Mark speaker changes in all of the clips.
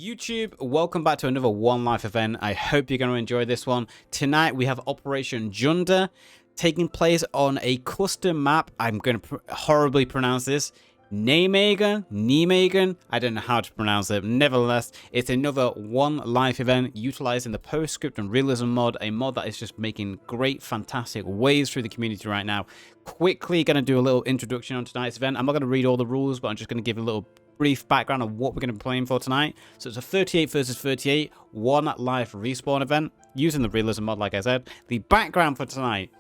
Speaker 1: YouTube, welcome back to another One Life event. I hope you're going to enjoy this one. Tonight we have Operation Junda taking place on a custom map. I'm going to horribly pronounce this. Nijmegen. I don't know how to pronounce it. Nevertheless, it's another One Life event utilizing the Scriptum Realism mod, a mod that is just making great, fantastic waves through the community right now. Quickly going to do a little introduction on tonight's event. I'm not going to read all the rules, but I'm just going to give a little brief background of what we're going to be playing for tonight. So it's a 38 versus 38 One Life respawn event using the Realism mod, like I said. The background for tonight: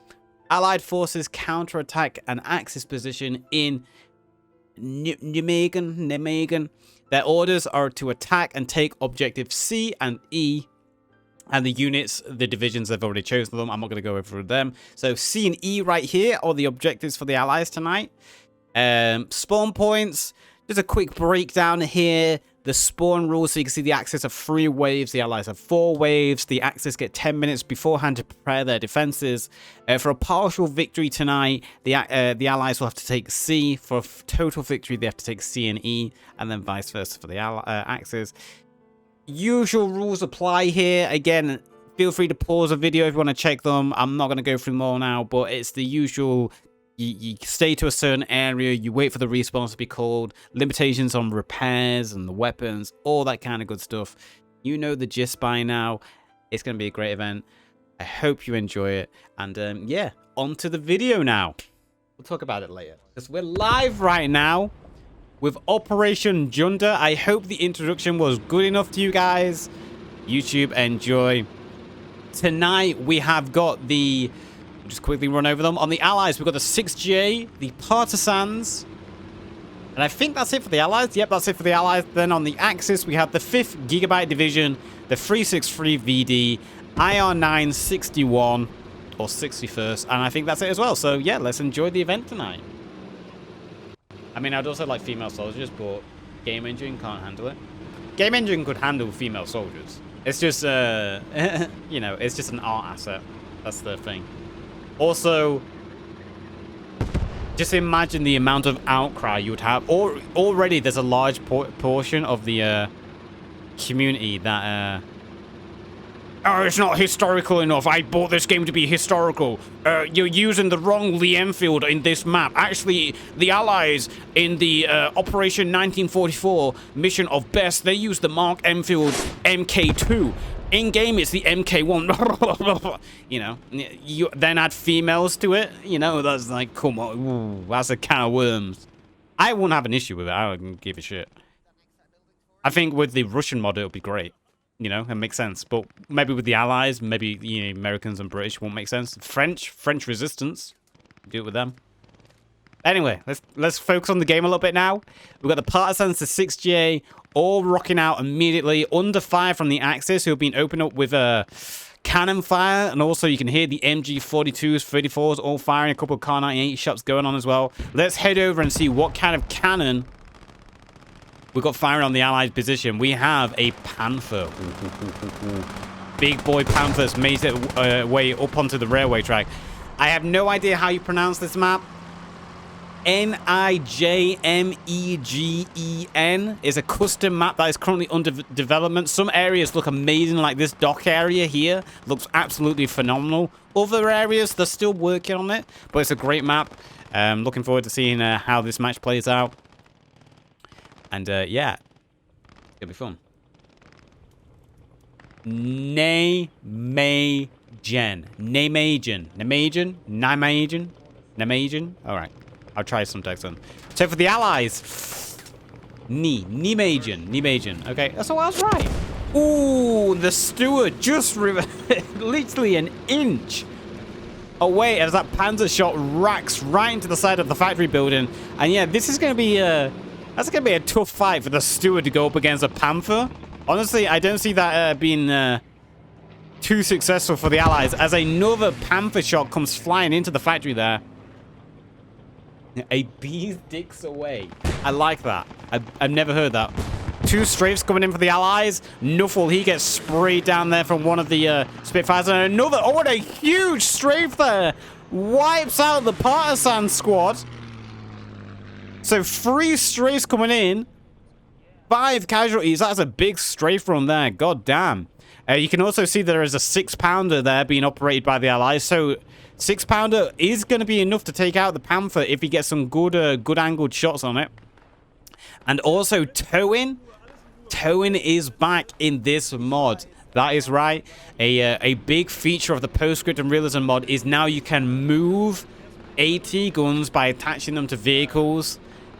Speaker 1: Allied forces counterattack an Axis position in Nijmegen. Their orders are to attack and take objectives C and E, and the units, the divisions, they've already chosen them. I'm not going to go over them. So C and E right here are the objectives for the Allies tonight. Spawn points, just a quick breakdown here. The spawn rules, so you can see the Axis have 3 waves, the Allies have 4 waves. The Axis get 10 minutes beforehand to prepare their defenses. For a partial victory tonight, the Allies will have to take C. For a total victory, they have to take C and E, and then vice versa for the Axis. Usual rules apply here. Again, feel free to pause the video if you want to check them. I'm not going to go through them all now, but it's the usual. You stay to a certain area, you wait for the respawns to be called, limitations on repairs and the weapons, all that kind of good stuff. You know the gist by now. It's going to be a great event. I hope you enjoy it. And yeah, on to the video now. We'll talk about it later, because we're live right now with Operation Junda. I hope the introduction was good enough to you guys. YouTube, enjoy. Tonight we have got the... just quickly run over them. On the Allies, we've got the 6GA, the Partisans, and I think that's it for the Allies. Yep, that's it for the Allies. Then on the Axis, we have the 5th Gigabyte Division, the 363 VD, IR9 61, or 61st, and I think that's it as well. So yeah, let's enjoy the event tonight. I mean, I'd also like female soldiers, but Game Engine can't handle it. Game Engine could handle female soldiers. It's just, you know, it's just an art asset. That's the thing. Also, just imagine the amount of outcry you would have. Already, there's a large portion of the community that... oh, it's not historical enough. I bought this game to be historical. You're using the wrong Lee Enfield in this map. Actually, the Allies in the Operation 1944 mission of Best, they used the Mark Enfield MK2. In-game, it's the MK1. You know, you then add females to it. You know, that's like, come on. Ooh, that's a can of worms. I wouldn't have an issue with it. I wouldn't give a shit. I think with the Russian mod, it would be great. You know, it makes sense. But maybe with the Allies, maybe, you know, Americans and British won't make sense. French resistance. Do it with them. Anyway, let's focus on the game a little bit now. We've got the Partisans, the 6GA, all rocking out immediately under fire from the Axis, who have been opened up with a cannon fire, and also you can hear the MG42s, 34s all firing, a couple of Kar 98 shots going on as well. Let's head over and see what kind of cannon we've got firing on the Allied position. We have a Panther. Big boy Panthers made their way up onto the railway track. I have no idea how you pronounce this map. Nijmegen is a custom map that is currently under development. Some areas look amazing, like this dock area here looks absolutely phenomenal. Other areas, they're still working on it, but it's a great map. Looking forward to seeing how this match plays out. And yeah, it's gonna be fun. Nijmegen. All right. I'll try some text on. So for the Allies, Nijmegen. Okay, that's all I was right. Ooh, the steward just literally an inch away as that Panzer shot racks right into the side of the factory building. And yeah, this is going to be that's going to be a tough fight for the steward to go up against a Panther. Honestly, I don't see that being too successful for the Allies, as another Panther shot comes flying into the factory there. A bee's dicks away. I like that. I've never heard that. 2 strafes coming in for the Allies. Nuffle, he gets sprayed down there from one of the Spitfires. And another, oh, what a huge strafe there. Wipes out the Partisan squad. So 3 strafes coming in. 5 casualties. That's a big strafe run there. God damn. You can also see there is a 6-pounder there being operated by the Allies. So 6-pounder is going to be enough to take out the Panther if he gets some good good angled shots on it. And also towing. Towing is back in this mod. That is right. A big feature of the Postscriptum Realism mod is now you can move AT guns by attaching them to vehicles.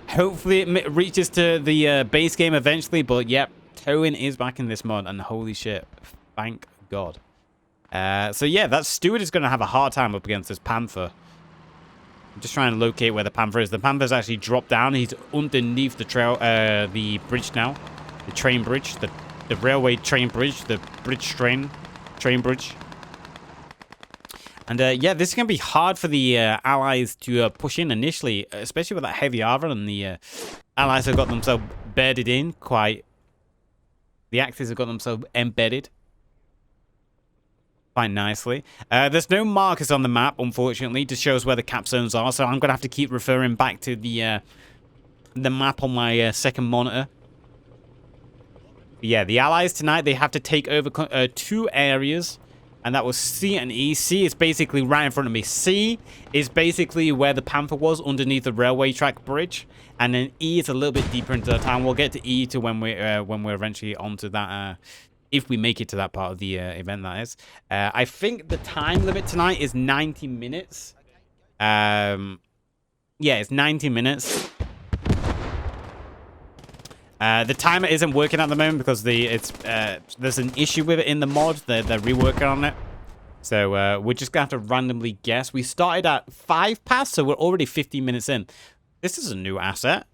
Speaker 1: Hopefully it reaches to the base game eventually, but yep, towing is back in this mod, and holy shit, thank God. So yeah, that Steward is going to have a hard time up against this Panther. I'm just trying to locate where the Panther is. The Panther's actually dropped down. He's underneath the the bridge now. The train bridge, the railway train bridge, the bridge train bridge. And yeah, this is going to be hard for the Allies to push in initially, especially with that heavy armor, and the Allies have got themselves bedded in quite... The Axis have got themselves embedded quite nicely. There's no markers on the map, unfortunately, to show us where the cap zones are, so I'm going to have to keep referring back to the map on my second monitor. Yeah, the Allies tonight, they have to take over 2 areas, and that was C and E. C is basically right in front of me. C is basically where the Panther was, underneath the railway track bridge, and then E is a little bit deeper into the town. We'll get to E to when we're eventually onto that, if we make it to that part of the event, that is. I think the time limit tonight is 90 minutes. Yeah, it's 90 minutes. The timer isn't working at the moment because there's an issue with it in the mod. They're reworking on it. So we're just going to have to randomly guess. We started at 5 past, so we're already 15 minutes in. This is a new asset.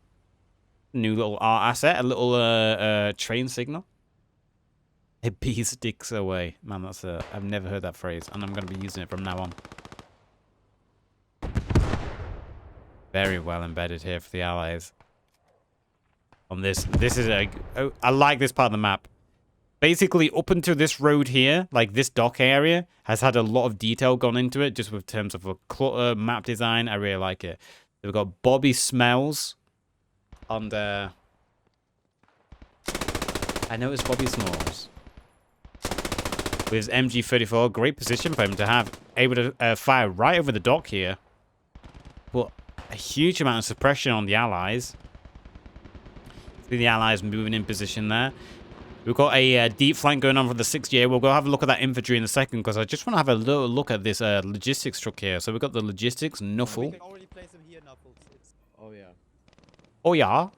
Speaker 1: New little art asset. A little train signal. A bee sticks away. Man, that's I've never heard that phrase, and I'm going to be using it from now on. Very well embedded here for the Allies. On this is I like this part of the map. Basically, up until this road here, like this dock area, has had a lot of detail gone into it, just with terms of a clutter map design. I really like it. We've got Bobby Smells on the... I know it's Bobby Smalls. With his MG34, great position for him to have, able to fire right over the dock here. But a huge amount of suppression on the Allies. See the Allies moving in position there. We've got a deep flank going on for the 6GA. We'll go have a look at that infantry in a second, because I just want to have a little look at this logistics truck here. So we've got the logistics, Nuffle.
Speaker 2: We can already place them here, Nuffles.
Speaker 3: Oh yeah.
Speaker 1: Oh yeah?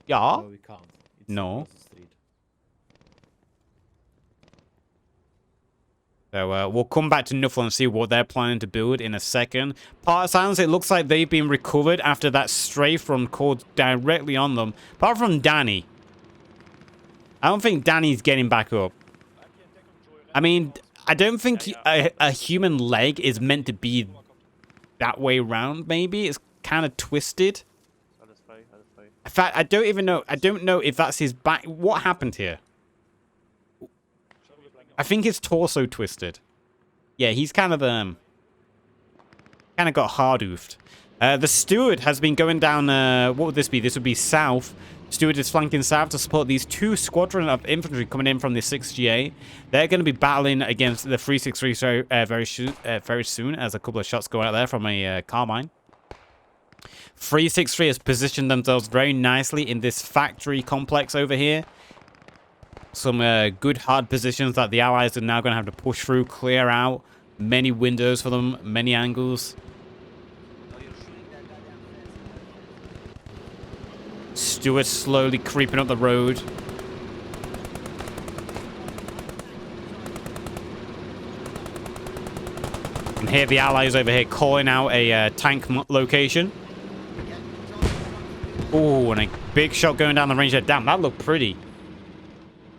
Speaker 1: Yeah?
Speaker 3: No, we can't. It's
Speaker 1: No.
Speaker 3: the street.
Speaker 1: So we'll come back to Nuffle and see what they're planning to build in a second. Partisans, it looks like they've been recovered after that strafe run called directly on them. Apart from Danny. I don't think Danny's getting back up. I mean, I don't think a human leg is meant to be that way around, maybe. It's kind of twisted. In fact, I don't even know. I don't know if that's his back. What happened here? I think his torso twisted. Yeah, he's kind of got hard-oofed. The Steward has been going down, what would this be? This would be south. Steward is flanking south to support these 2 squadron of infantry coming in from the 6GA. They're going to be battling against the 363 very soon, as a couple of shots go out there from a carbine. 363 has positioned themselves very nicely in this factory complex over here. Some good hard positions that the Allies are now going to have to push through, clear out. Many windows for them, many angles. Stewart slowly creeping up the road. And here the Allies over here calling out a tank location. Oh, and a big shot going down the range there. Damn, that looked pretty.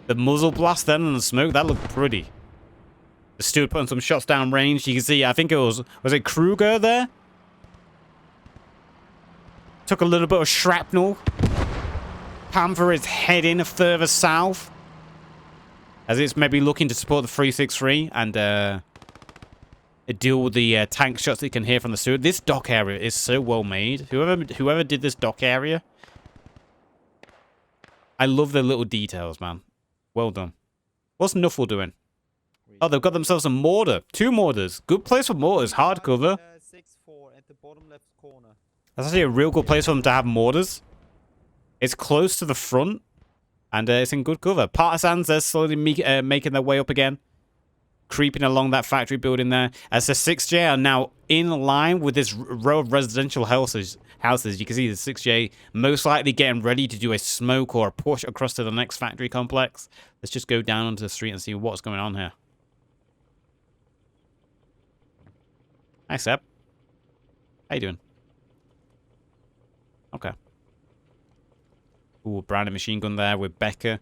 Speaker 1: The muzzle blast then and the smoke, that looked pretty. The Steward putting some shots down range. You can see, I think it was it Kruger there? Took a little bit of shrapnel. Panther is heading further south, as it's maybe looking to support the 363 and deal with the tank shots that you can hear from the Steward. This dock area is so well made. Whoever did this dock area, I love the little details, man. Well done. What's Nuffle doing? Oh, they've got themselves a mortar. 2 mortars. Good place for mortars. Hard cover.
Speaker 3: 6-4 at the bottom left corner.
Speaker 1: That's actually a real good place for them to have mortars. It's close to the front. And it's in good cover. Partisans, they're slowly making their way up again. Creeping along that factory building there. As the 6J are now in line with this row of residential houses. You can see the 6J most likely getting ready to do a smoke or a push across to the next factory complex. Let's just go down onto the street and see what's going on here. Hi, Seb. How you doing? Okay. Ooh, branded machine gun there with Becca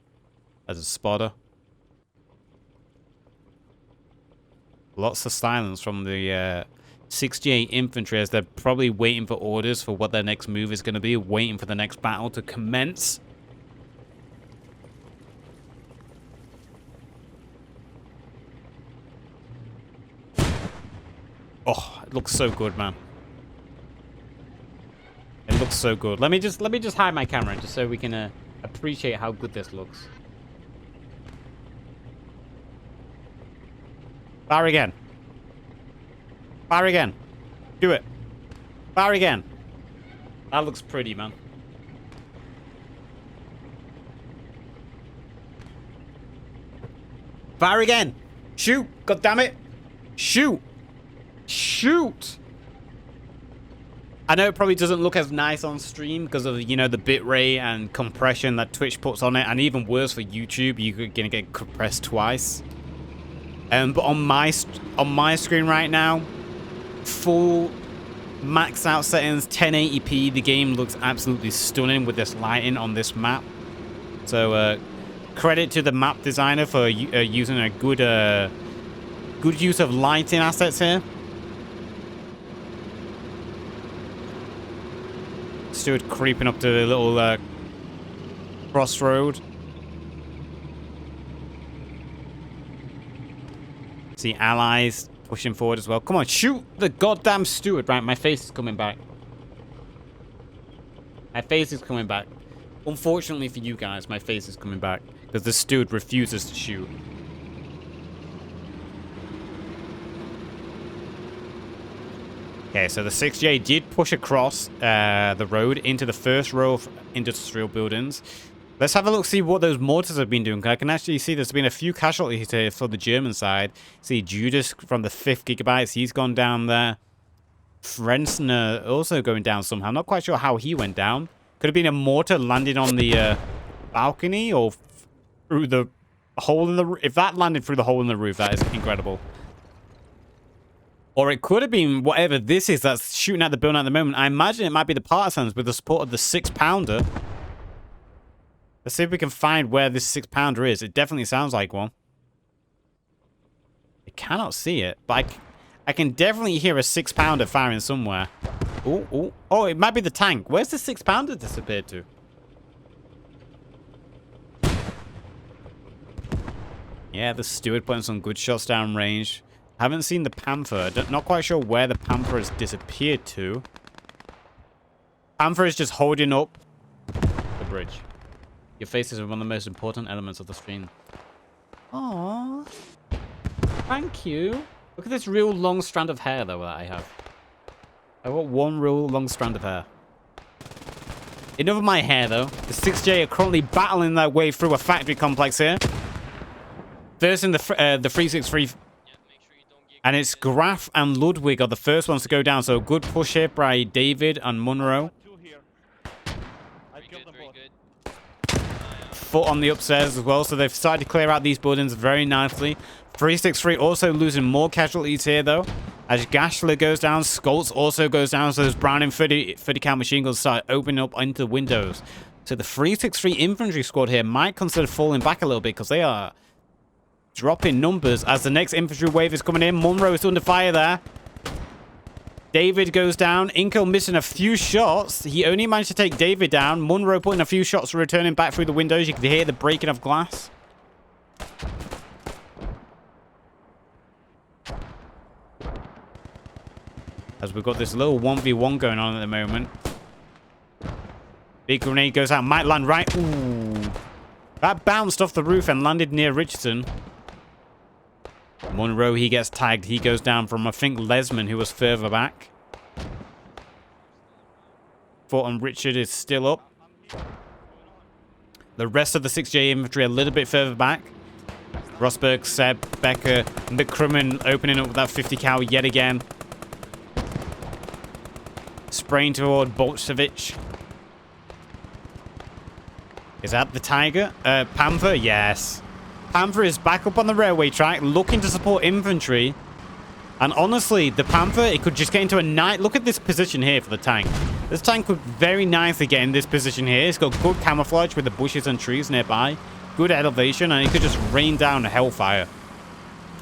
Speaker 1: as a spotter. Lots of silence from the 68 infantry as they're probably waiting for orders for what their next move is going to be, waiting for the next battle to commence. Oh, it looks so good, man. It looks so good. Let me just hide my camera just so we can appreciate how good this looks. Fire again. Fire again. Do it. Fire again. That looks pretty, man. Fire again. Shoot. God damn it. Shoot. Shoot. I know it probably doesn't look as nice on stream because of, you know, the bitrate and compression that Twitch puts on it. And even worse for YouTube, you're going to get compressed twice. But on my screen right now, full max out settings, 1080p, the game looks absolutely stunning with this lighting on this map. So credit to the map designer for using a good use of lighting assets here. Stewart creeping up to the little crossroad. See allies pushing forward as well. Come on, shoot the goddamn steward. Right, my face is coming back. My face is coming back. Unfortunately for you guys, my face is coming back because the steward refuses to shoot. Okay, so the 6J did push across the road into the first row of industrial buildings. Let's have a look, see what those mortars have been doing. I can actually see there's been a few casualties here for the German side. See Judas from the 5th gigabytes, he's gone down there. Frensner also going down somehow. Not quite sure how he went down. Could have been a mortar landing on the balcony or through the hole in the roof. If that landed through the hole in the roof, that is incredible. Or it could have been whatever this is that's shooting at the building at the moment. I imagine it might be the Partisans with the support of the 6-pounder. Let's see if we can find where this 6-pounder is. It definitely sounds like one. I cannot see it, but I can definitely hear a 6-pounder firing somewhere. Ooh, ooh. Oh, it might be the tank. Where's the 6-pounder disappeared to? Yeah, the steward putting some good shots down range. Haven't seen the Panther. Not quite sure where the Panther has disappeared to. Panther is just holding up the bridge. Your face is one of the most important elements of the stream. Aww. Thank you. Look at this real long strand of hair, though, that I have. I've got one real long strand of hair. Enough of my hair, though. The 6J are currently battling their way through a factory complex here. First in the 363... And it's Graf and Ludwig are the first ones to go down. So a good push here by David and Munro. Foot on the upstairs as well. So they've started to clear out these buildings very nicely. 363 also losing more casualties here, though. As Gashler goes down, Skoltz also goes down. So those Browning 30 cal machine guns start opening up into the windows. So the 363 infantry squad here might consider falling back a little bit because they are dropping numbers as the next infantry wave is coming in. Munro is under fire there. David goes down. Inko missing a few shots. He only managed to take David down. Munro putting a few shots, returning back through the windows. You can hear the breaking of glass. As we've got this little 1v1 going on at the moment. Big grenade goes out. Might land right. Ooh. That bounced off the roof and landed near Richardson. Monroe, he gets tagged. He goes down from, I think, Lesman, who was further back. Fort and Richard is still up. The rest of the 6J infantry a little bit further back. Rosberg, Seb, Becker, McCrimmon opening up with that 50 cal yet again. Spraying toward Bolshevich. Is that the Tiger? Panther? Yes. Panther is back up on the railway track, looking to support infantry. And honestly, the Panther, it could just get into a night. Look at this position here for the tank. This tank could very nicely get in this position here. It's got good camouflage with the bushes and trees nearby. Good elevation, and it could just rain down hellfire.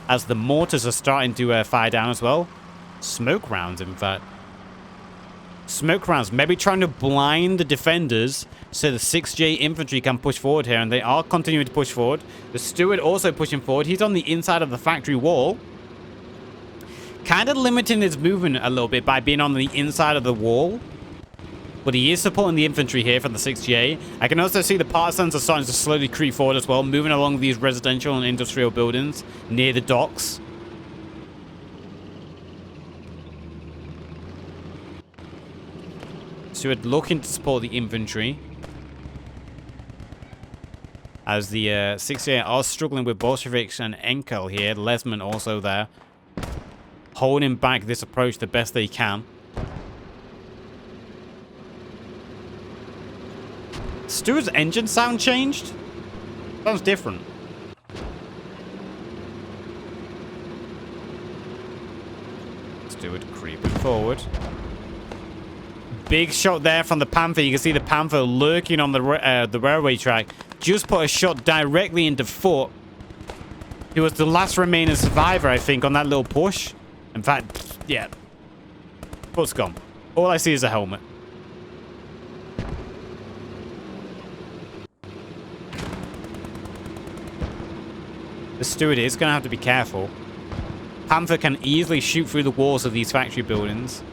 Speaker 1: As the mortars are starting to fire down as well. Smoke rounds, in fact. Smoke rounds, maybe trying to blind the defenders so the 6J infantry can push forward here, and they are continuing to push forward. The Steward also pushing forward. He's on the inside of the factory wall. Kind of limiting his movement a little bit by being on the inside of the wall. But he is supporting the infantry here from the 6J. I can also see the Partisans are starting to slowly creep forward as well, moving along these residential and industrial buildings near the docks. Stewart looking to support the infantry. As the 6th are struggling with Bolsheviks and Enkel here. Lesman also there. Holding back this approach the best they can. Stewart's engine sound changed? Sounds different. Stewart creeping forward. Big shot there from the Panther. You can see the Panther lurking on the railway track. Just put a shot directly into Foot. He was the last remaining survivor, I think, on that little push. In fact, yeah. Foot's gone. All I see is a helmet. The Steward is going to have to be careful. Panther can easily shoot through the walls of these factory buildings.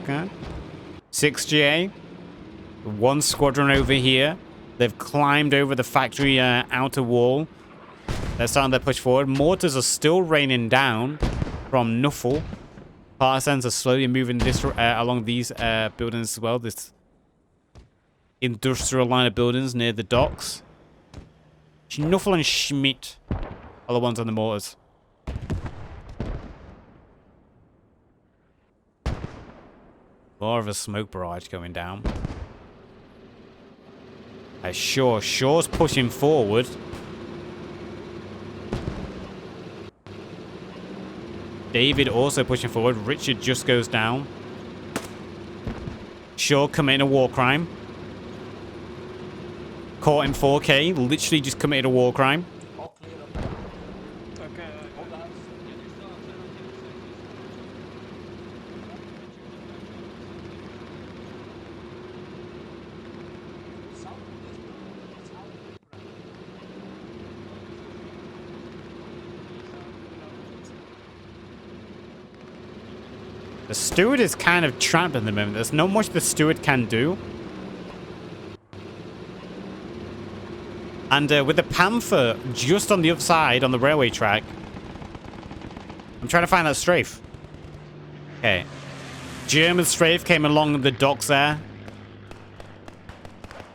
Speaker 1: Okay. 6GA. One squadron over here. They've climbed over the factory outer wall. They're starting to push forward. Mortars are still raining down from Nuffle. Partisans are slowly moving this along these buildings as well. This industrial line of buildings near the docks. Nuffle and Schmidt are the ones on the mortars. More of a smoke barrage going down. Shaw's pushing forward. David also pushing forward. Richard just goes down. Shaw committing a war crime. Caught in 4K. Literally just committed a war crime. The Steward is kind of trapped at the moment. There's not much the Steward can do. And with the Panther just on the other side on the railway track. I'm trying to find that strafe. Okay. German strafe came along the docks there.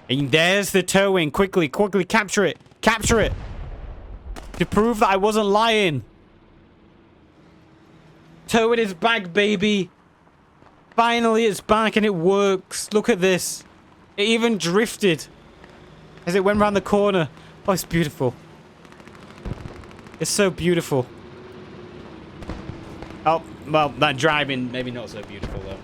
Speaker 1: And there's the towing. Quickly, quickly, capture it. Capture it. To prove that I wasn't lying. Towing is back, baby. Finally, it's back and it works. Look at this. It even drifted as it went around the corner. Oh, it's beautiful. It's so beautiful. Oh, well, that driving, maybe not so beautiful, though.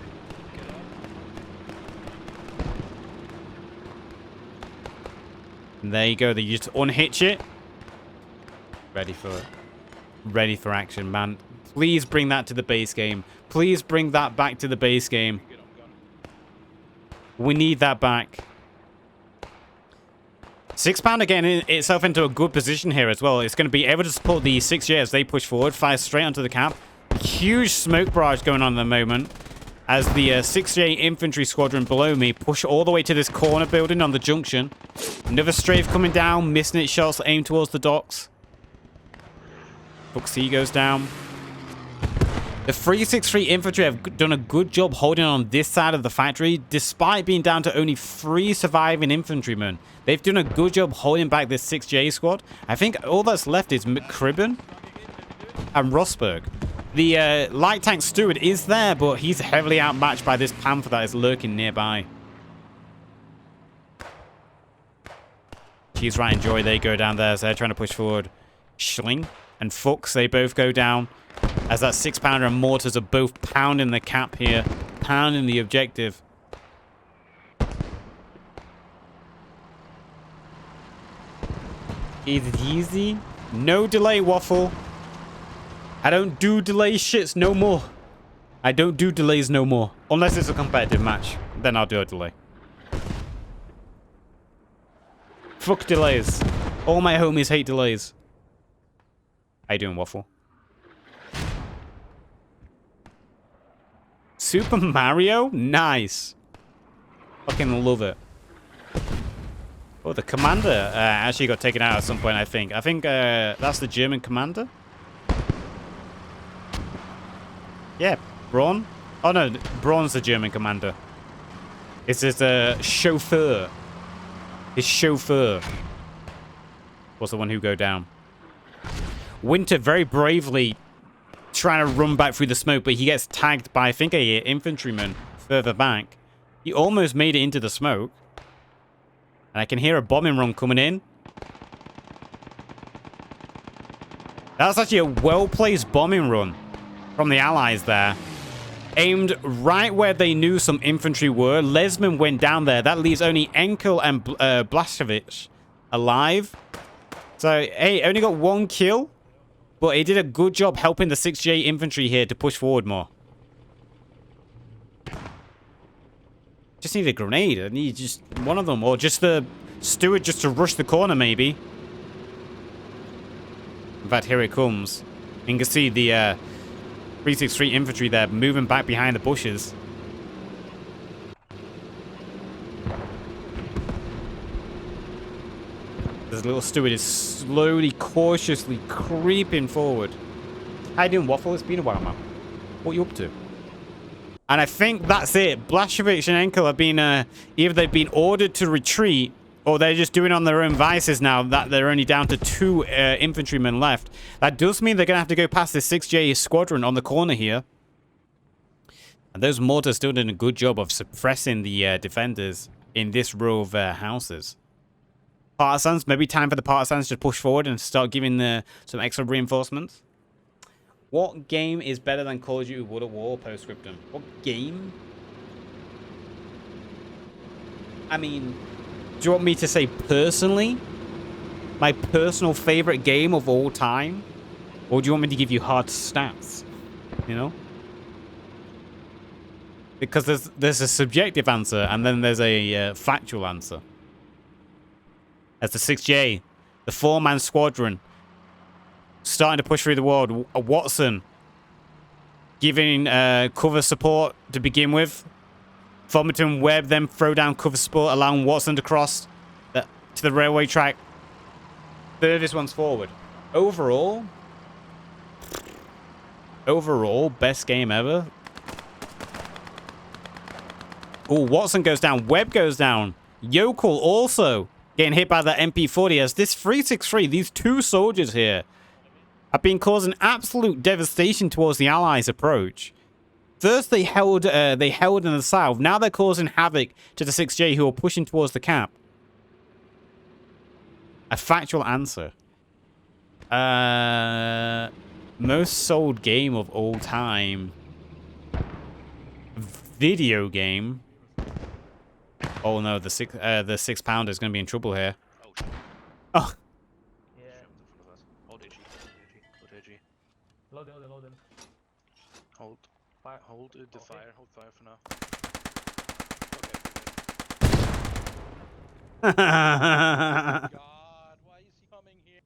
Speaker 1: And there you go. They just unhitch it. Ready for it. Ready for action, man. Please bring that to the base game. Please bring that back to the base game. We need that back. 6-pounder getting itself into a good position here as well. It's going to be able to support the 6J as they push forward. Fire straight onto the cap. Huge smoke barrage going on at the moment. As the 6J infantry squadron below me push all the way to this corner building on the junction. Another strafe coming down. Missing its shots aimed towards the docks. Book C goes down. The 363 infantry have done a good job holding on this side of the factory, despite being down to only 3 surviving infantrymen. They've done a good job holding back this 6J squad. I think all that's left is McCribbin and Rosberg. The light tank steward is there, but he's heavily outmatched by this panther that is lurking nearby. Cheese Right and Joy, they go down there as they're trying to push forward. Schling and Fuchs, they both go down. As that 6-pounder and mortars are both pounding the cap here. Pounding the objective. Is it easy? No delay, Waffle. I don't do delay shits no more. I don't do delays no more. Unless it's a competitive match. Then I'll do a delay. Fuck delays. All my homies hate delays. How you doing, Waffle? Super Mario? Nice. Fucking love it. Oh, the commander actually got taken out at some point, I think. I think that's the German commander. Yeah, Braun. Oh, no, Braun's the German commander. It's his chauffeur. His chauffeur was the one who go down. Winter very bravely trying to run back through the smoke, but he gets tagged by, I think, a infantryman further back. He almost made it into the smoke. And I can hear a bombing run coming in. That was actually a well-placed bombing run from the Allies there. Aimed right where they knew some infantry were. Lesman went down there. That leaves only Enkel and Blaszewicz alive. So, hey, only got 1 kill. But he did a good job helping the 6J infantry here to push forward more. Just need a grenade. I need just one of them. Or just the steward just to rush the corner, maybe. In fact, here it comes. You can see the 363 infantry there moving back behind the bushes. This little steward is slowly, cautiously creeping forward. How you doing, Waffle? It's been a while, man. What are you up to? And I think that's it. Blaszewicz and Enkel have been, either they've been ordered to retreat, or they're just doing on their own vices now that they're only down to 2 infantrymen left. That does mean they're going to have to go past the 6J squadron on the corner here. And those mortars still doing a good job of suppressing the defenders in this row of houses. Partisans, maybe time for the Partisans to push forward and start giving some extra reinforcements. What game is better than Call of Duty World at War Postscriptum? What game? I mean, do you want me to say personally? My personal favorite game of all time? Or do you want me to give you hard stats? You know? Because there's a subjective answer and then there's a factual answer. As the 6J, the 4-man squadron, starting to push through the world. Watson giving cover support to begin with. Vomiting Webb then throw down cover support, allowing Watson to cross to the railway track. Furthest one's forward. Overall, best game ever. Oh, Watson goes down. Webb goes down. Yokel also getting hit by that MP40 as this 363, these 2 soldiers here, have been causing absolute devastation towards the Allies' approach. First, they held in the south. Now they're causing havoc to the 6J who are pushing towards the cap. A factual answer. Most sold game of all time. Video game. Oh no, the 6-pounder is going to be in trouble here. Oh.
Speaker 2: Yeah. Hold AG. Load in. Hold. Fire. Hold the fire. Hold fire for now. Okay. God, why is he coming here?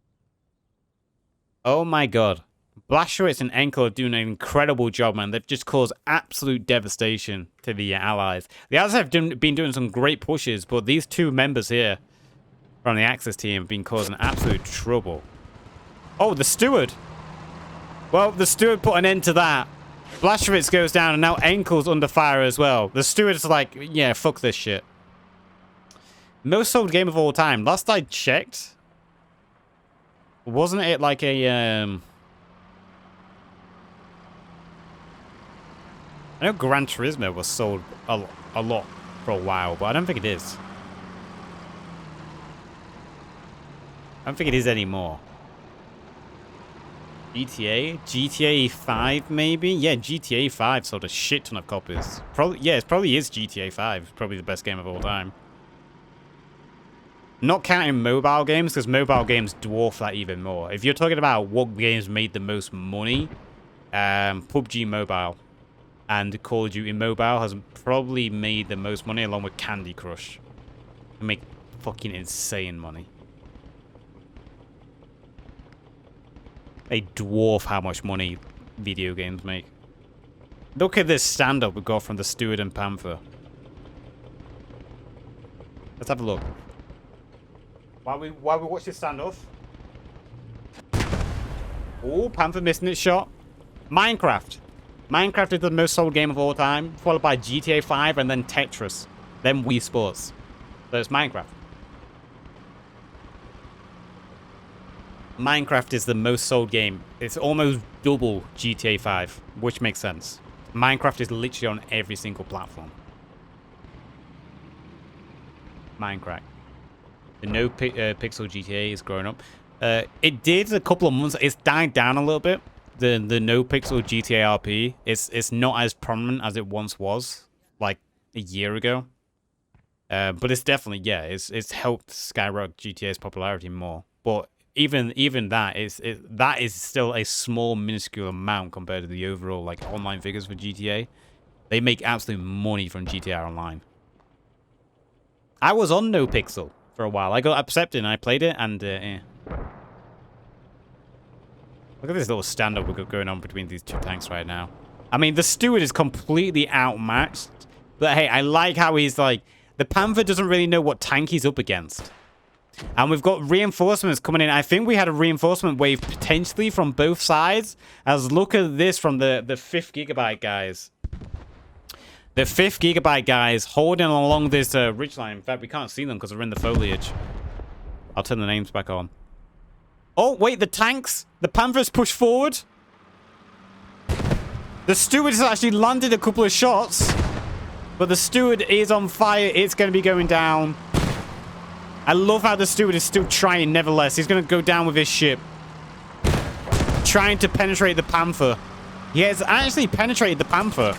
Speaker 1: Oh my god. Blashowitz and Enkel are doing an incredible job, man. They've just caused absolute devastation to the Allies. The Allies have been doing some great pushes, but these two members here from the Axis team have been causing absolute trouble. Oh, the steward. Well, the steward put an end to that. Blashowitz goes down, and now Enkel's under fire as well. The steward's like, yeah, fuck this shit. Most sold game of all time. Last I checked, wasn't it like a... I know Gran Turismo was sold a lot for a while, but I don't think it is. I don't think it is anymore. GTA 5 maybe? Yeah, GTA 5 sold a shit ton of copies. Yeah, it probably is GTA 5. It's probably the best game of all time. Not counting mobile games, because mobile games dwarf that even more. If you're talking about what games made the most money, PUBG Mobile and Call of Duty Mobile has probably made the most money, along with Candy Crush. They make fucking insane money. They dwarf how much money video games make. Look at this stand-up we got from the Steward and Panther. Let's have a look. While we watch this stand-off. Oh, Panther missing its shot. Minecraft. Minecraft is the most sold game of all time, followed by GTA 5 and then Tetris, then Wii Sports. So it's Minecraft. Minecraft is the most sold game. It's almost double GTA 5, which makes sense. Minecraft is literally on every single platform. Minecraft. The no-pixel GTA is growing up. It did a couple of months. It's died down a little bit. The no-pixel GTA RP. It's not as prominent as it once was, like a year ago. But it's definitely, yeah, it's helped skyrocket GTA's popularity more. But even that is still a small, minuscule amount compared to the overall like online figures for GTA. They make absolute money from GTA Online. I was on no pixel for a while. I got accepted and I played it, and look at this little stand-up we've got going on between these two tanks right now. I mean, the Steward is completely outmatched, but hey, I like how he's like, the Panther doesn't really know what tank he's up against. And we've got reinforcements coming in. I think we had a reinforcement wave potentially from both sides. As look at this from the 5th gigabyte guys. The 5th gigabyte guys holding along this ridgeline. In fact, we can't see them because they're in the foliage. I'll turn the names back on. Oh, wait, the tanks. The Panthers push forward. The Steward has actually landed a couple of shots. But the Steward is on fire. It's going to be going down. I love how the Steward is still trying, nevertheless. He's going to go down with his ship. Trying to penetrate the Panther. He has actually penetrated the Panther.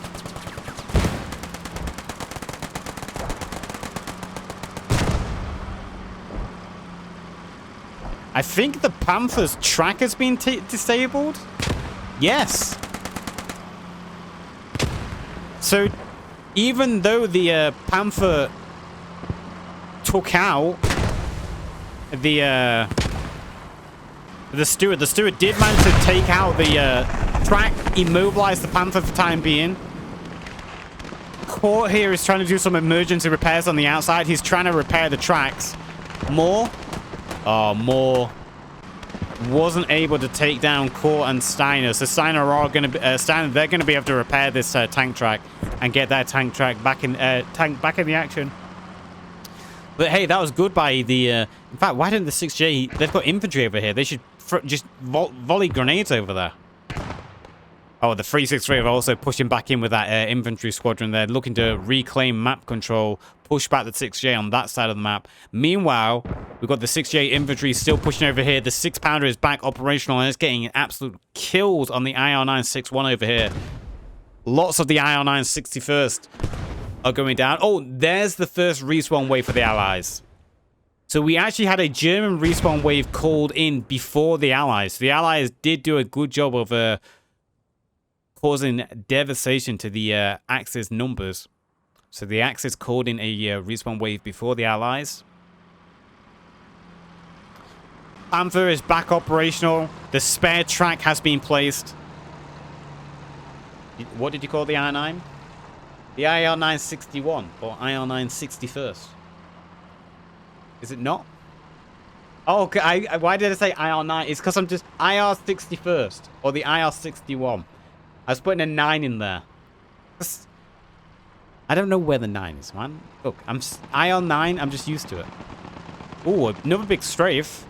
Speaker 1: I think the Panther's track has been disabled. Yes. So, even though the Panther took out the Steward did manage to take out the track, immobilize the Panther for the time being. Court here is trying to do some emergency repairs on the outside. He's trying to repair the tracks. Moore wasn't able to take down Court and Steiner. So Steiner are going to be they're going to be able to repair this tank track and get that tank track back in the action. But hey, that was good by the in fact, why didn't the 6J, they've got infantry over here. They should just volley grenades over there. Oh, the 363 are also pushing back in with that infantry squadron. They're looking to reclaim map control, push back the 6J on that side of the map. Meanwhile, we've got the 6J infantry still pushing over here. The 6-pounder is back operational, and it's getting absolute kills on the IR-961 over here. Lots of the IR-9 61st are going down. Oh, there's the first respawn wave for the Allies. So we actually had a German respawn wave called in before the Allies. The Allies did do a good job of causing devastation to the Axis numbers. So the Axis called in a respawn wave before the Allies. Panther is back operational. The spare track has been placed. What did you call the IR-9? The IR-961 or IR-961st? Is it not? Oh, okay. Why did I say IR-9? It's because I'm just IR-61st or the IR-61. I was putting a 9 in there. I don't know where the 9 is, man. Look, IR-9. I'm just used to it. Ooh, another big strafe.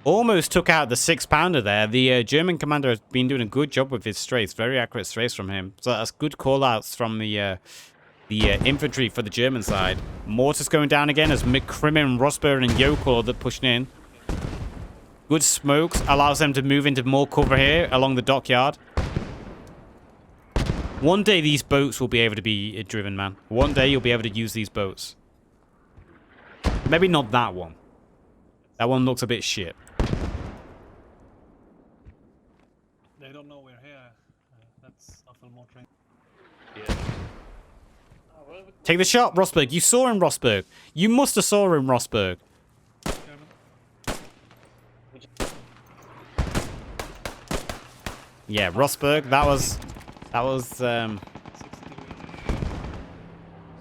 Speaker 1: Almost took out the 6-pounder there. The German commander has been doing a good job with his strafes. Very accurate strafes from him. So that's good call-outs from the infantry for the German side. Mortars going down again as McCrimmon, Rosberg, and Yokel are pushing in. Good smokes allows them to move into more cover here along the dockyard. One day these boats will be able to be driven, man. One day you'll be able to use these boats. Maybe not that one. That one looks a bit shit.
Speaker 4: They don't know we're here. That's a little more train.
Speaker 2: Yeah.
Speaker 1: Take the shot, Rosberg. You saw him, Rosberg. You must have saw him, Rosberg. Yeah, Rosberg. That was.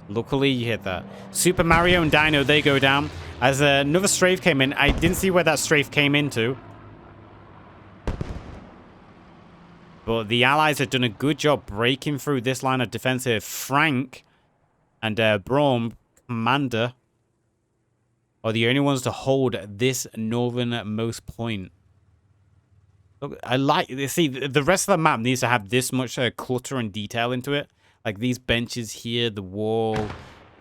Speaker 1: Luckily, you hit that. Super Mario and Dino, they go down. As another strafe came in. I didn't see where that strafe came into. But the Allies have done a good job breaking through this line of defense here. Frank and Braum, commander, are the only ones to hold this northernmost point. Look, I like... See, the rest of the map needs to have this much clutter and detail into it. Like these benches here, the wall,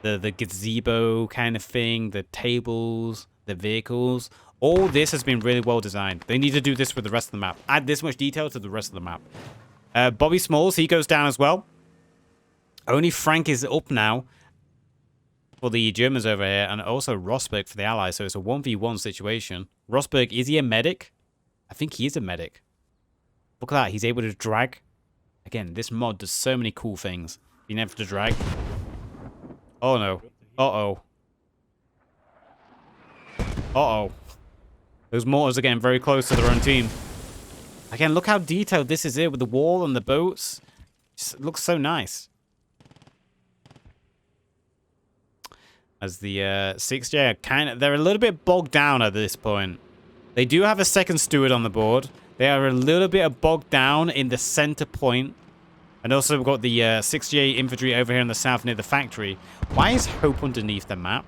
Speaker 1: the gazebo kind of thing, the tables, the vehicles. All this has been really well designed. They need to do this with the rest of the map. Add this much detail to the rest of the map. Bobby Smalls, he goes down as well. Only Frank is up now for the Germans over here, and also Rosberg for the Allies, so it's a 1v1 situation. Rosberg, is he a medic? I think he is a medic. Look at that, he's able to drag. Again, this mod does so many cool things. Being able to drag. Oh no. Uh-oh. Uh-oh. Those mortars are getting very close to their own team. Again, look how detailed this is here with the wall and the boats. Just looks so nice. As the 6J are kind of... They're a little bit bogged down at this point. They do have a second steward on the board. They are a little bit bogged down in the center point. And also we've got the 6J infantry over here in the south near the factory. Why is Hope underneath the map?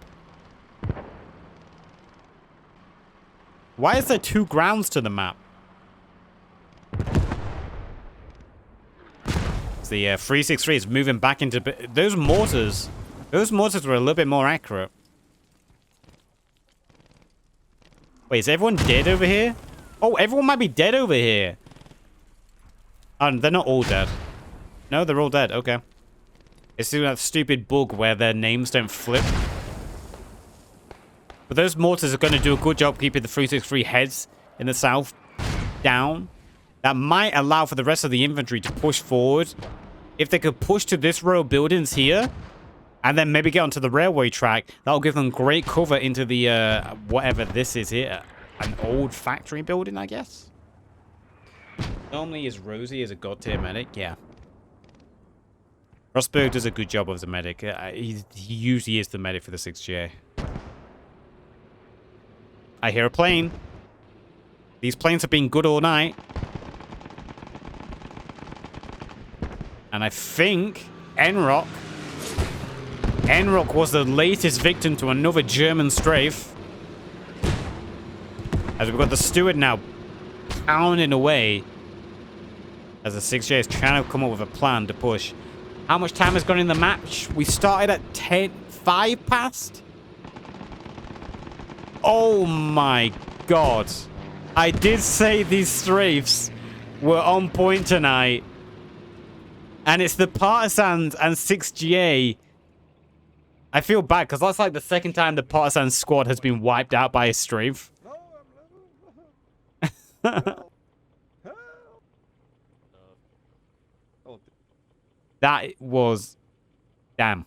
Speaker 1: Why is there 2 grounds to the map? The 363 is moving back into... Those mortars were a little bit more accurate. Wait, is everyone dead over here? Oh, everyone might be dead over here. Oh, they're not all dead. No, they're all dead. Okay. It's doing that stupid bug where their names don't flip. But those mortars are going to do a good job keeping the 363 heads in the south down. That might allow for the rest of the infantry to push forward. If they could push to this row of buildings here, and then maybe get onto the railway track, that'll give them great cover into the, whatever this is here. An old factory building, I guess? Normally, is Rosie as a god-tier medic? Yeah. Rosberg does a good job as a medic. He usually is the medic for the 6J. I hear a plane. These planes have been good all night. And I think Enrock was the latest victim to another German strafe. As we've got the steward now pounding away. As the 6J is trying to come up with a plan to push. How much time has gone in the match? We started at 5 past. Oh my god. I did say these strafes were on point tonight. And it's the Partisans and 6GA. I feel bad because that's like the second time the Partisans squad has been wiped out by a strafe.
Speaker 3: No, help. Oh,
Speaker 1: That was... Damn.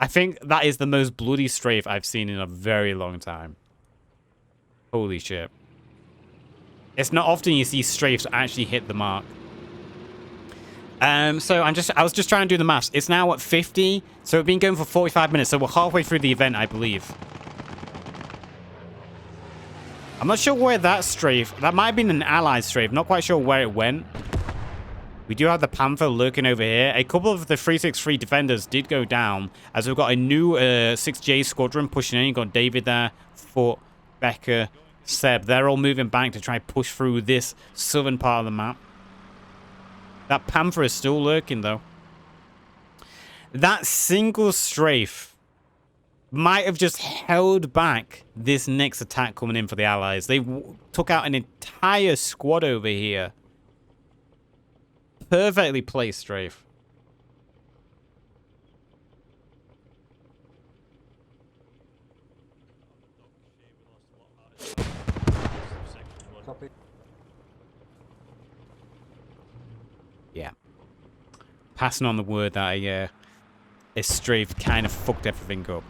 Speaker 1: I think that is the most bloody strafe I've seen in a very long time. Holy shit. It's not often you see strafes actually hit the mark. So I was just trying to do the maths. It's now at 50, so we've been going for 45 minutes, so we're halfway through the event, I believe. I'm not sure where that strafe, that might have been an allied strafe, not quite sure where it went. We do have the Panther lurking over here. A couple of the 363 defenders did go down, as we've got a new 6J squadron pushing in. You've got David there, Foot, Becker, Seb. They're all moving back to try and push through this southern part of the map. That Panther is still lurking, though. That single strafe might have just held back this next attack coming in for the Allies. They took out an entire squad over here. Perfectly placed strafe.
Speaker 3: Copy.
Speaker 1: Yeah. Passing on the word that a strafe kind of fucked everything up.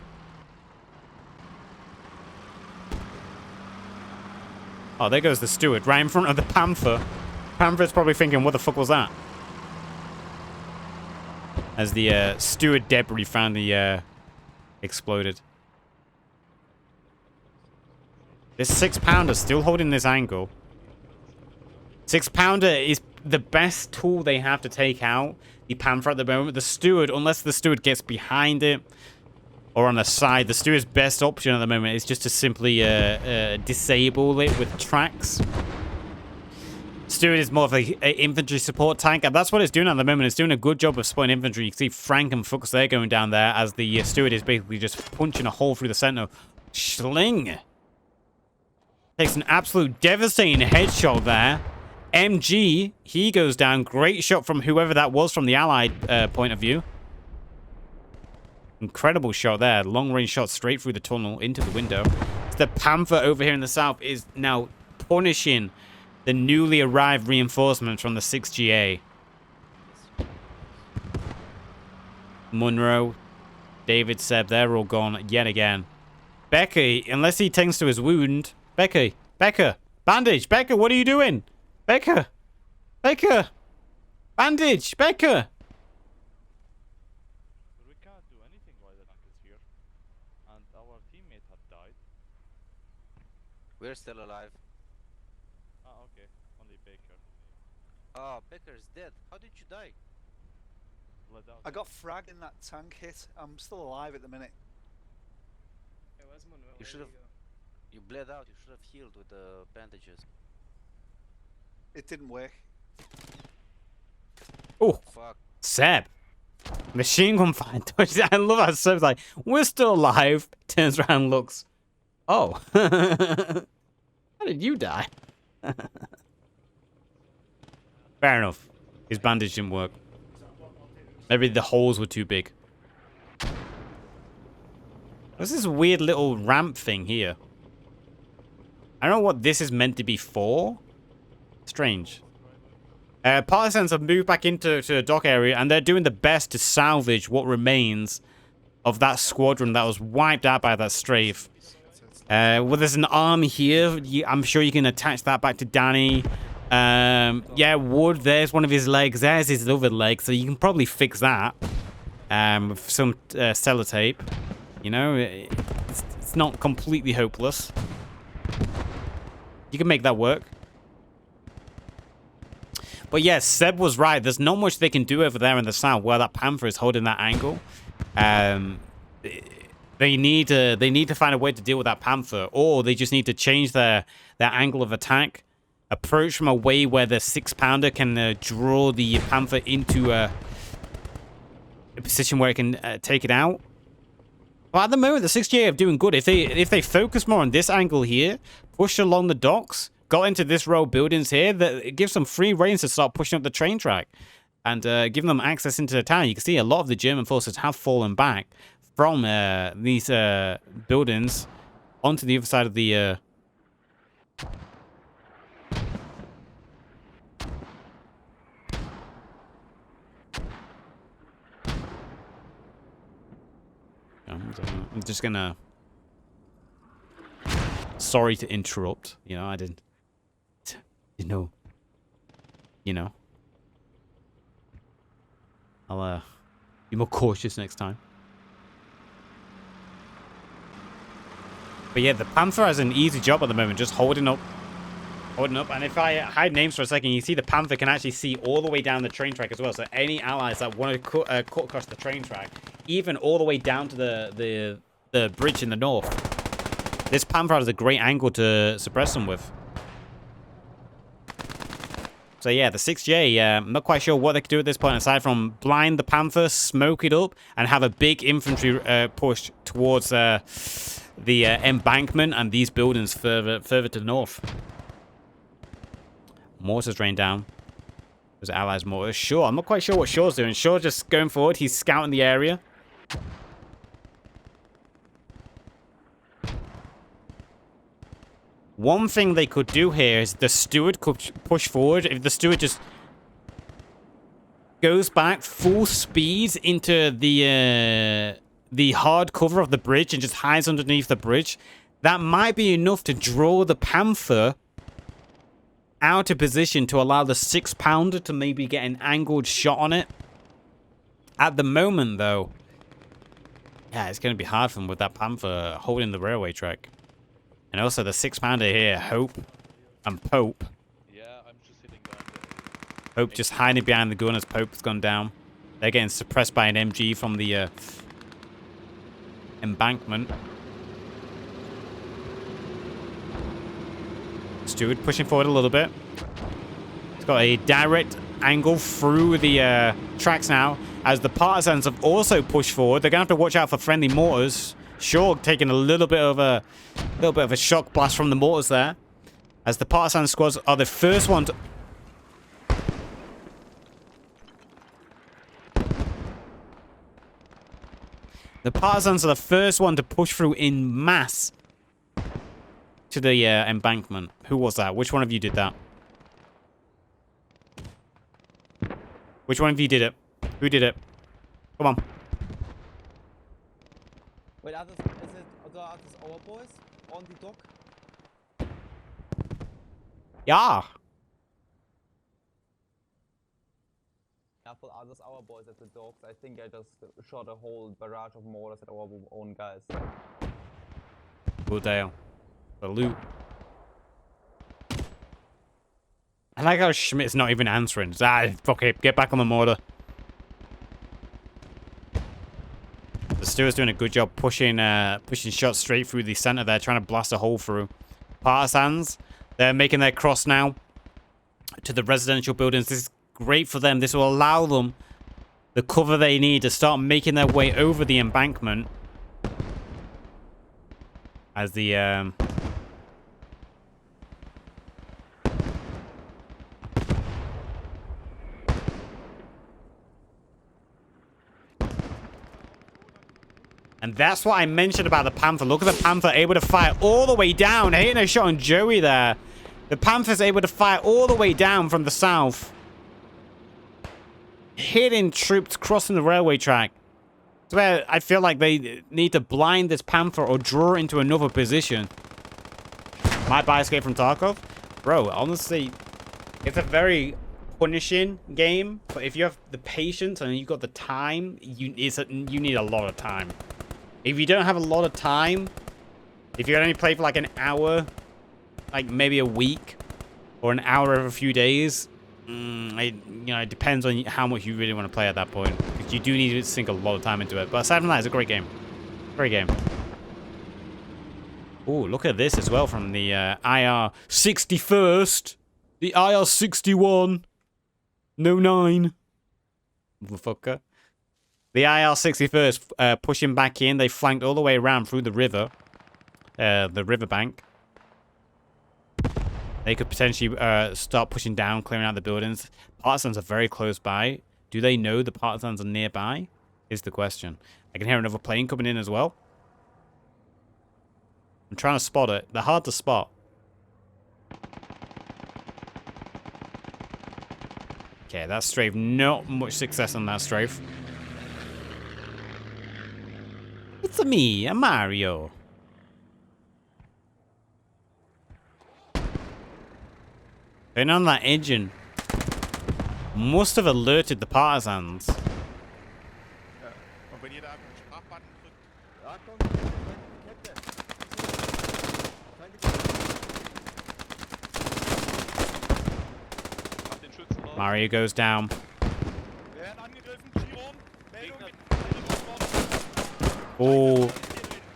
Speaker 1: Oh, there goes the steward, right in front of the Panther. Panther's probably thinking, what the fuck was that? As the steward debris finally exploded. This 6-pounder still holding this angle. 6-pounder is the best tool they have to take out the Panther at the moment. The steward, unless the steward gets behind it or on the side, the steward's best option at the moment is just to simply disable it with tracks. Steward is more of an infantry support tank, and that's what it's doing at the moment. It's doing a good job of supporting infantry. You can see Frank and Fuchs there going down there as the steward is basically just punching a hole through the center. Schling takes an absolute devastating headshot there. MG, he goes down. Great shot from whoever that was from the Allied point of view. Incredible shot there. Long-range shot straight through the tunnel into the window. The Panther over here in the south is now punishing the newly arrived reinforcements from the 6GA. Munro, David, Seb, they're all gone yet again. Becky, unless he tends to his wound. Becky, Becca, bandage. Becca, what are you doing? Becca, Becca, bandage, Becca.
Speaker 2: We can't do anything while the tank is here. And our teammate had died.
Speaker 5: We're still alive.
Speaker 2: Ah, okay. Only Baker.
Speaker 5: Oh, Becker's dead. How did you die?
Speaker 2: Bled out.
Speaker 3: I got fragged in that tank hit. I'm still alive at the minute.
Speaker 5: You should have. You bled out. You should have healed with the bandages.
Speaker 3: It didn't work.
Speaker 1: Oh,
Speaker 5: Fuck.
Speaker 1: Seb. Machine gun fire. I love how Seb's like, we're still alive. Turns around and looks. Oh. How did you die? Fair enough. His bandage didn't work. Maybe the holes were too big. What's this weird little ramp thing here? I don't know what this is meant to be for. Strange. Partisans have moved back into the dock area, and they're doing the best to salvage what remains of that squadron that was wiped out by that strafe. Well, there's an arm here. I'm sure you can attach that back to Danny. Yeah, Wood, there's one of his legs. There's his other leg, so you can probably fix that with some sellotape. You know, it's not completely hopeless. You can make that work. But yes, Seb was right. There's not much they can do over there in the south where that Panther is holding that angle. They need to find a way to deal with that Panther, or they just need to change their angle of attack, approach from a way where the 6-pounder can draw the Panther into a position where it can take it out. But at the moment, the 6GA are doing good. If they focus more on this angle here, push along the docks, got into this row of buildings here, that it gives them free reins to start pushing up the train track and giving them access into the town. You can see a lot of the German forces have fallen back from these buildings onto the other side of the... know, I'm just gonna... Sorry to interrupt. You know, I didn't... You know. I'll, be more cautious next time. But yeah, the Panther has an easy job at the moment, just holding up. And if I hide names for a second, you see the Panther can actually see all the way down the train track as well. So any allies that want to cut across the train track, even all the way down to the bridge in the north, this Panther has a great angle to suppress them with. So yeah, the 6J, I'm not quite sure what they could do at this point aside from blind the Panther, smoke it up, and have a big infantry push towards the embankment and these buildings further to the north. Mortars rain down. Those allies mortars. Shaw, I'm not quite sure what Shaw's doing. Shaw just going forward. He's scouting the area. One thing they could do here is the steward could push forward. If the steward just goes back full speed into the hard cover of the bridge and just hides underneath the bridge, that might be enough to draw the Panther out of position to allow the 6-pounder to maybe get an angled shot on it. At the moment, though, yeah, it's going to be hard for him with that Panther holding the railway track. And also the 6-pounder here, Hope and Pope.
Speaker 2: Yeah, I'm just hitting down the...
Speaker 1: Pope just hiding behind the gun as Pope's gone down. They're getting suppressed by an MG from the embankment. Steward pushing forward a little bit. It's got a direct angle through the tracks now. As the Partisans have also pushed forward, they're gonna have to watch out for friendly mortars. Shaw taking a little bit of a shock blast from the mortars there. As the Partisan squads are the first one to... The Partisans are the first one to push through in mass to the embankment. Who was that? Which one of you did that? Which one of you did it? Who did it? Come on.
Speaker 6: Wait, are these our boys on the dock?
Speaker 1: Yeah.
Speaker 6: Yeah, but are those our boys at the docks? I think I just shot a whole barrage of mortars at our own guys.
Speaker 1: Good deal. The loot. I like how Schmidt's not even answering. Fuck it. Get back on the mortar. The steward's doing a good job pushing shots straight through the center there, trying to blast a hole through. Partisans, they're making their cross now to the residential buildings. This is great for them. This will allow them the cover they need to start making their way over the embankment. As the and that's what I mentioned about the Panther. Look at the Panther able to fire all the way down. Hitting a shot on Joey there. The Panther's able to fire all the way down from the south. Hitting troops crossing the railway track. It's where I feel like they need to blind this Panther or draw it into another position. Might buy escape from Tarkov? Bro, honestly, it's a very punishing game. But if you have the patience and you've got the time, you need a lot of time. If you don't have a lot of time, if you only play for like an hour, like maybe a week, or an hour every few days, it depends on how much you really want to play at that point. Because you do need to sink a lot of time into it. But aside from that, it's a great game. Great game. Oh, look at this as well from the IR 61st. The IR 61. No 9. Motherfucker. The IR 61st pushing back in. They flanked all the way around through the river. The riverbank. They could potentially start pushing down, clearing out the buildings. Partisans are very close by. Do they know the Partisans are nearby? Is the question. I can hear another plane coming in as well. I'm trying to spot it. They're hard to spot. Okay, that strafe. Not much success on that strafe. It's me, a Mario. Going on that engine must have alerted the Partisans.
Speaker 7: Ja. Und wenn ihr da den Sprachbutton drückt,
Speaker 6: Achtung, Kette.
Speaker 2: Mach den Schützen drauf.
Speaker 1: Mario goes down.
Speaker 7: werden angegriffen, Chiron, Meldung mit
Speaker 1: Oh,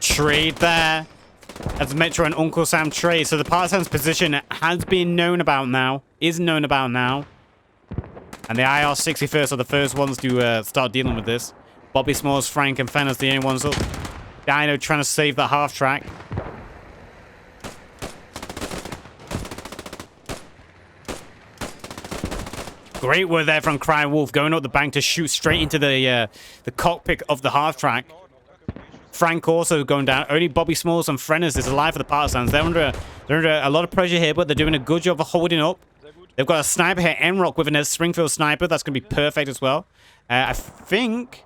Speaker 1: trade there. As Metro and Uncle Sam trade. So the Partisans' position has been known about now. Is known about now. And the IR 61st are the first ones to start dealing with this. Bobby Smalls, Frank, and Fenner's the only ones up. Dino trying to save that half track. Great work there from Cry Wolf, going up the bank to shoot straight into the cockpit of the half track. Frank also going down. Only Bobby Smalls and Freners is alive for the Partisans. They're under a lot of pressure here, but they're doing a good job of holding up. They've got a sniper here, Enrock, with a Springfield sniper. That's going to be perfect as well. I think...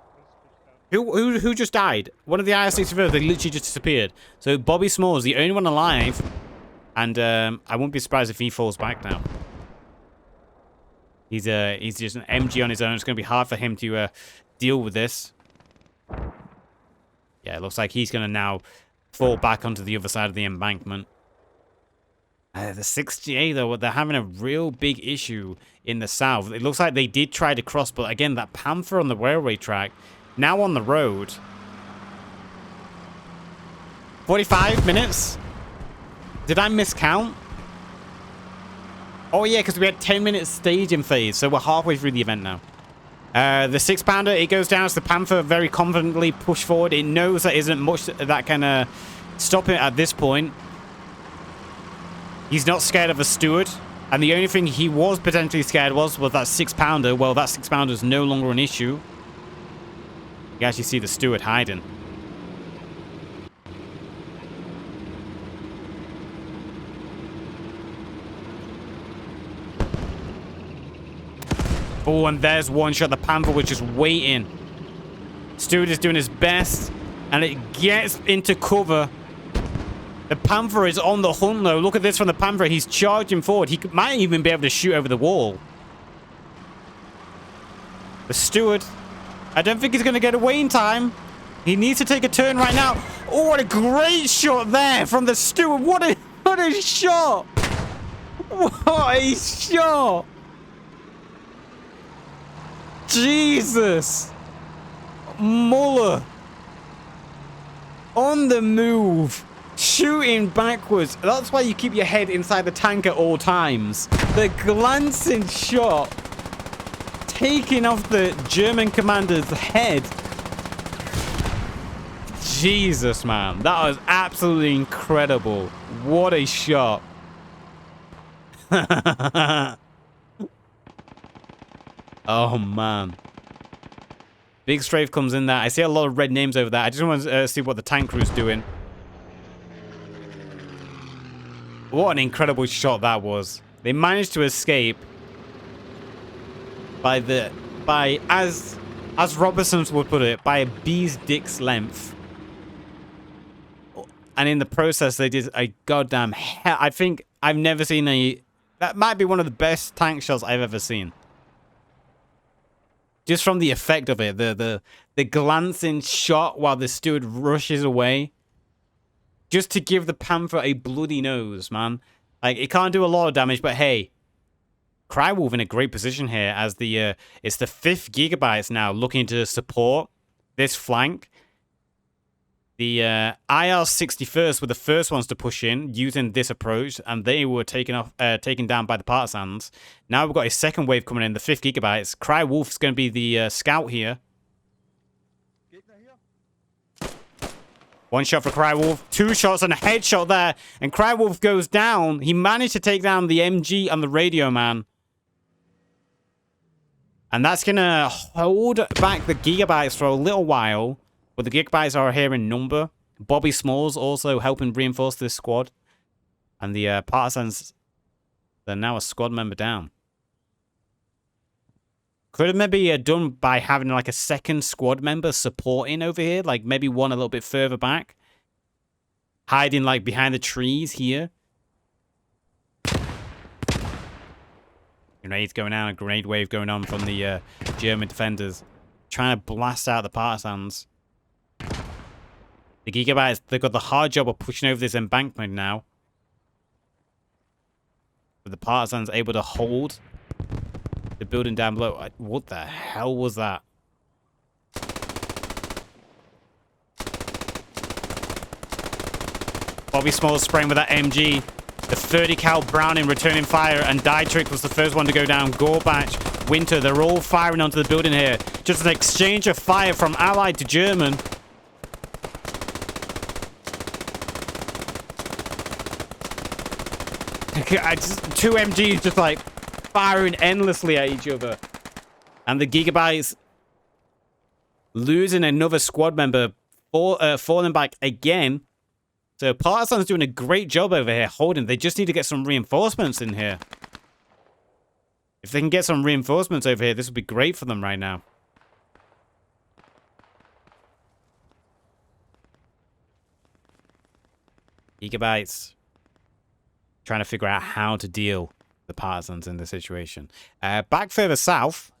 Speaker 1: Who just died? One of the IR-64, they literally just disappeared. So Bobby Smalls, the only one alive. And I won't be surprised if he falls back now. He's just an MG on his own. It's going to be hard for him to deal with this. Yeah, it looks like he's going to now fall back onto the other side of the embankment. The 68, though, they're having a real big issue in the south. It looks like they did try to cross, but again, that Panther on the railway track, now on the road. 45 minutes? Did I miscount? Oh, yeah, because we had 10 minutes staging phase, so we're halfway through the event now. The 6-pounder, it goes down as the Panther very confidently push forward. It knows there isn't much that can stop it at this point. He's not scared of a steward. And the only thing he was potentially scared was that 6-pounder. Well, that 6-pounder is no longer an issue. You can actually see the steward hiding. Oh, and there's one shot. The Panther was just waiting. Steward is doing his best. And it gets into cover. The Panther is on the hunt, though. Look at this from the Panther. He's charging forward. He might even be able to shoot over the wall. The Steward. I don't think he's going to get away in time. He needs to take a turn right now. Oh, what a great shot there from the Steward. What a shot. What a shot. Jesus. Muller. On the move. Shooting backwards. That's why you keep your head inside the tank at all times. The glancing shot. Taking off the German commander's head. Jesus, man. That was absolutely incredible. What a shot. Oh, man. Big strafe comes in there. I see a lot of red names over there. I just want to see what the tank crew's doing. What an incredible shot that was. They managed to escape by as Robertson would put it, by a bee's dick's length. And in the process, they did a goddamn hell. I think I've never seen a... That might be one of the best tank shots I've ever seen. Just from the effect of it. The glancing shot while the steward rushes away. Just to give the Panther a bloody nose, man. Like, it can't do a lot of damage, but hey. Crywolf in a great position here as the it's the 5th Gigabytes now looking to support this flank. The IR-61st were the first ones to push in using this approach, and they were taken down by the Partisans. Now we've got a second wave coming in, the 5th Gigabytes. Crywolf's going to be the scout here. One shot for Crywolf, 2 shots and a headshot there, and Crywolf goes down. He managed to take down the MG and the radio man. And that's going to hold back the Gigabytes for a little while. But the Gigabytes are here in number. Bobby Smalls also helping reinforce this squad. And the Partisans, they're now a squad member down. Could have maybe done by having like a second squad member supporting over here. Like maybe one a little bit further back. Hiding like behind the trees here. Grenades going out, a grenade wave going on from the German defenders. Trying to blast out the Partisans. The Gigabytes, they've got the hard job of pushing over this embankment now. But the Partisans able to hold the building down below. What the hell was that? Bobby Smalls spraying with that MG. The 30 cal Browning returning fire, and Dietrich was the first one to go down. Gorbach, Winter, they're all firing onto the building here. Just an exchange of fire from Allied to German. Two MGs just like firing endlessly at each other. And the Gigabytes losing another squad member, falling back again. So Partisans doing a great job over here holding. They just need to get some reinforcements in here. If they can get some reinforcements over here, this would be great for them right now. Gigabytes trying to figure out how to deal with the Partisans in the situation. Back further south.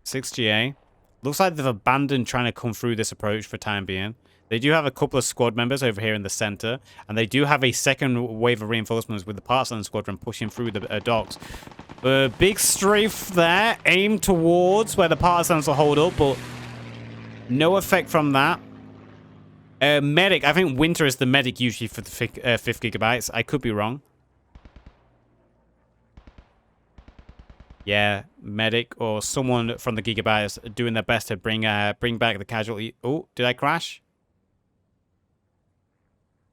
Speaker 1: 6GA. Looks like they've abandoned trying to come through this approach for time being. They do have a couple of squad members over here in the center. And they do have a second wave of reinforcements with the Partisan squadron pushing through the docks. Big strafe there. Aimed towards where the Partisans will hold up. But no effect from that. Medic. I think Winter is the medic usually for the 5th Gigabytes. I could be wrong. Yeah, medic or someone from the Gigabytes doing their best to bring back the casualty. Oh, did I crash?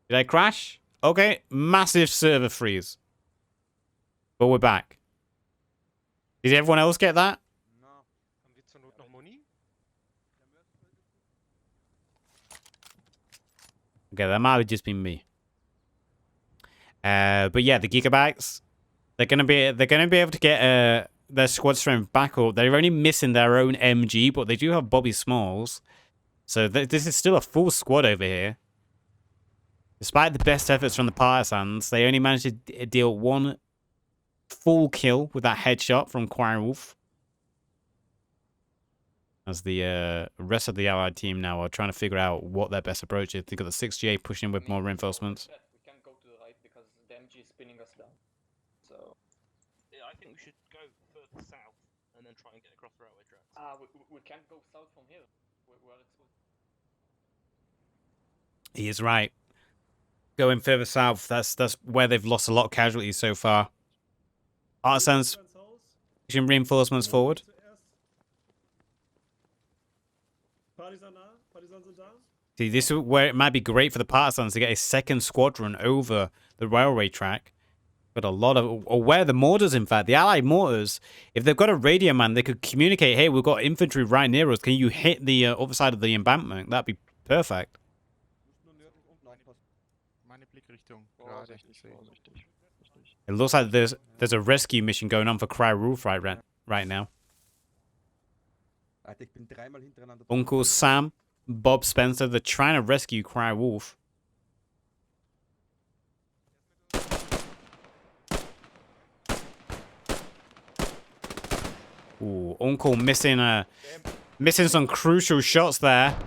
Speaker 1: Did I crash? Okay, massive server freeze. But we're back. Did everyone else get that?
Speaker 7: No. Haben wir zur Not noch Muni?
Speaker 1: Okay, that might have just been me. But yeah, the Gigabytes, they're gonna be able to get their squad strength back up. They're only missing their own MG, but they do have Bobby Smalls. So this is still a full squad over here. Despite the best efforts from the Partisans, they only managed to deal one full kill with that headshot from Quirewolf. As the rest of the Allied team now are trying to figure out what their best approach is. They've got the 6GA pushing with more reinforcements.
Speaker 6: We can't go to the right because the MG is spinning us down. So
Speaker 2: Yeah, I think we should go further south and then try and get across the railway tracks.
Speaker 6: we can't go south from here. Where it's
Speaker 1: He is right. Going further south, that's where they've lost a lot of casualties so far. Partisans pushing reinforcements forward. See, this is where it might be great for the Partisans to get a second squadron over the railway track. But a lot of, or where the mortars, in fact, the Allied mortars, if they've got a radio man, they could communicate, hey, we've got infantry right near us. Can you hit the other side of the embankment? That'd be perfect.
Speaker 7: Meine Blickrichtung gerade. Ich sehe.
Speaker 1: It looks like there's a rescue mission going on for Cry Roof right now. Uncle Sam, Bob Spencer, they're trying to rescue Cry Wolf. Ooh, Uncle missing some crucial shots there.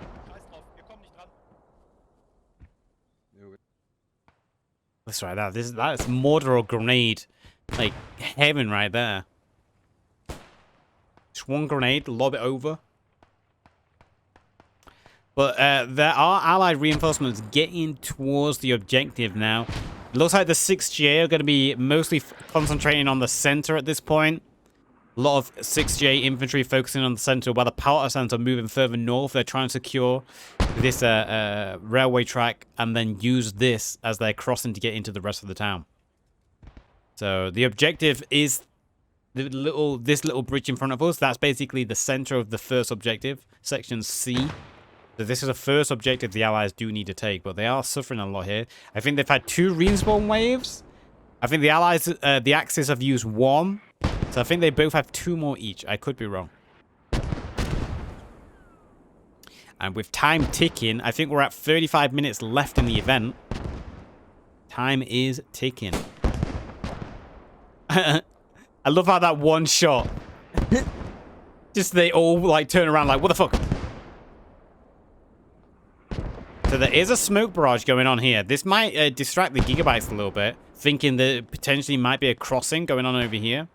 Speaker 1: That's right, that's mortar or grenade, like heaven right there. Just one grenade, lob it over. But there are Allied reinforcements getting towards the objective now. It looks like the 6GA are going to be mostly concentrating on the center at this point. A lot of 6GA infantry focusing on the center, while the Partisans are moving further north. They're trying to secure this railway track and then use this as they're crossing to get into the rest of the town. So the objective is this little bridge in front of us. That's basically the center of the first objective, section C. So this is the first objective the Allies do need to take, but they are suffering a lot here. I think they've had 2 respawn waves. I think the Allies, the Axis have used 1. So So I think they both have 2 more each. I could be wrong. And with time ticking, I think we're at 35 minutes left in the event. Time is ticking. I love how that one shot. Just they all like turn around like, what the fuck? So there is a smoke barrage going on here. This might distract the Gigabytes a little bit, thinking that potentially might be a crossing going on over here.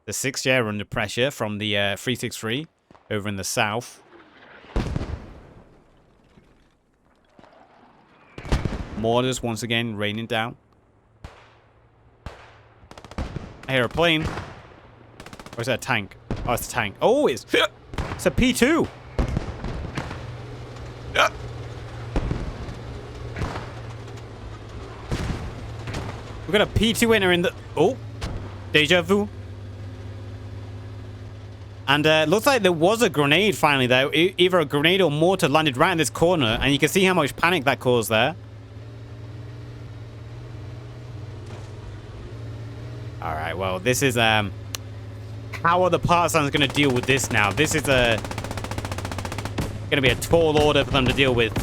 Speaker 1: The 6th are under pressure from the 363 over in the south. Mortars once again raining down. I hear a plane. Or is that a tank? Oh, it's a tank. Oh, it's a P2. We've got a P2 winner in the... Oh, deja vu. And looks like there was a grenade finally there. Either a grenade or mortar landed right in this corner. And you can see how much panic that caused there. Alright, well, this is... How are the Partisans going to deal with this now? This is going to be a tall order for them to deal with.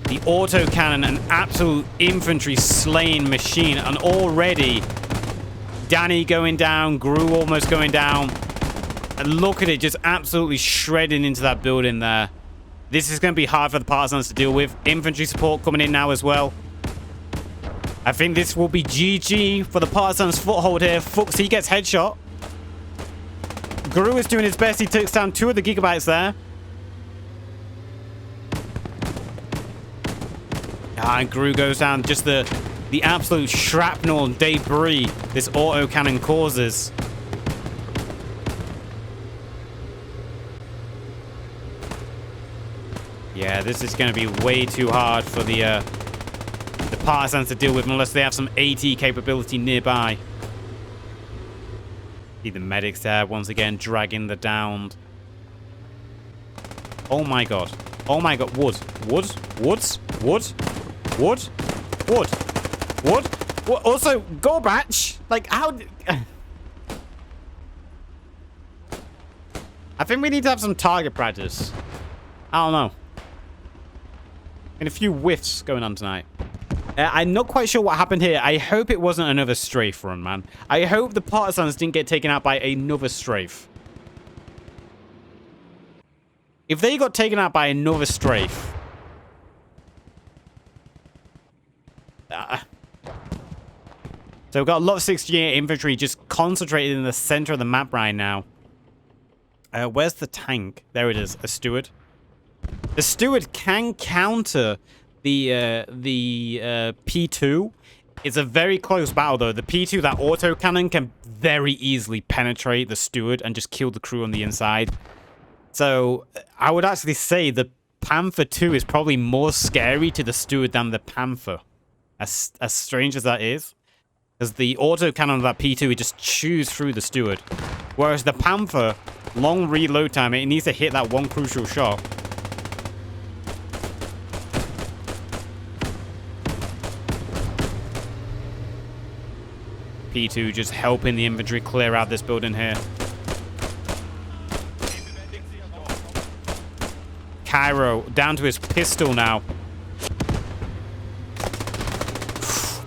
Speaker 1: The autocannon, an absolute infantry slaying machine. And already, Danny going down, Gru almost going down. And look at it, just absolutely shredding into that building there. This is going to be hard for the Partisans to deal with. Infantry support coming in now as well. I think this will be GG for the Partisans' foothold here. Fuxy gets headshot. Gru is doing his best. He takes down 2 of the Gigabytes there. And Gru goes down. Just the absolute shrapnel and debris this autocannon causes. Yeah, this is going to be way too hard for the Partisans to deal with unless they have some AT capability nearby. See the medics there once again dragging the downed. Oh my god. Oh my god. Wood. Wood. Woods. Wood. Wood. Wood. Wood. Also, Gorbatch. Like, how... I think we need to have some target practice. I don't know. And a few whiffs going on tonight. I'm not quite sure what happened here. I hope it wasn't another strafe run, man. I hope the Partisans didn't get taken out by another strafe. If they got taken out by another strafe... So we've got a lot of 68 infantry just concentrated in the center of the map right now. Where's the tank? There it is. A steward. The steward can counter the P2. It's a very close battle, though. The P2, that autocannon, can very easily penetrate the steward and just kill the crew on the inside. So I would actually say the Panther 2 is probably more scary to the steward than the Panther. As strange as that is. Because the autocannon of that P2, it just chews through the steward. Whereas the Panther, long reload time, it needs to hit that one crucial shot. P2 just helping the infantry clear out this building here. Cairo down to his pistol now.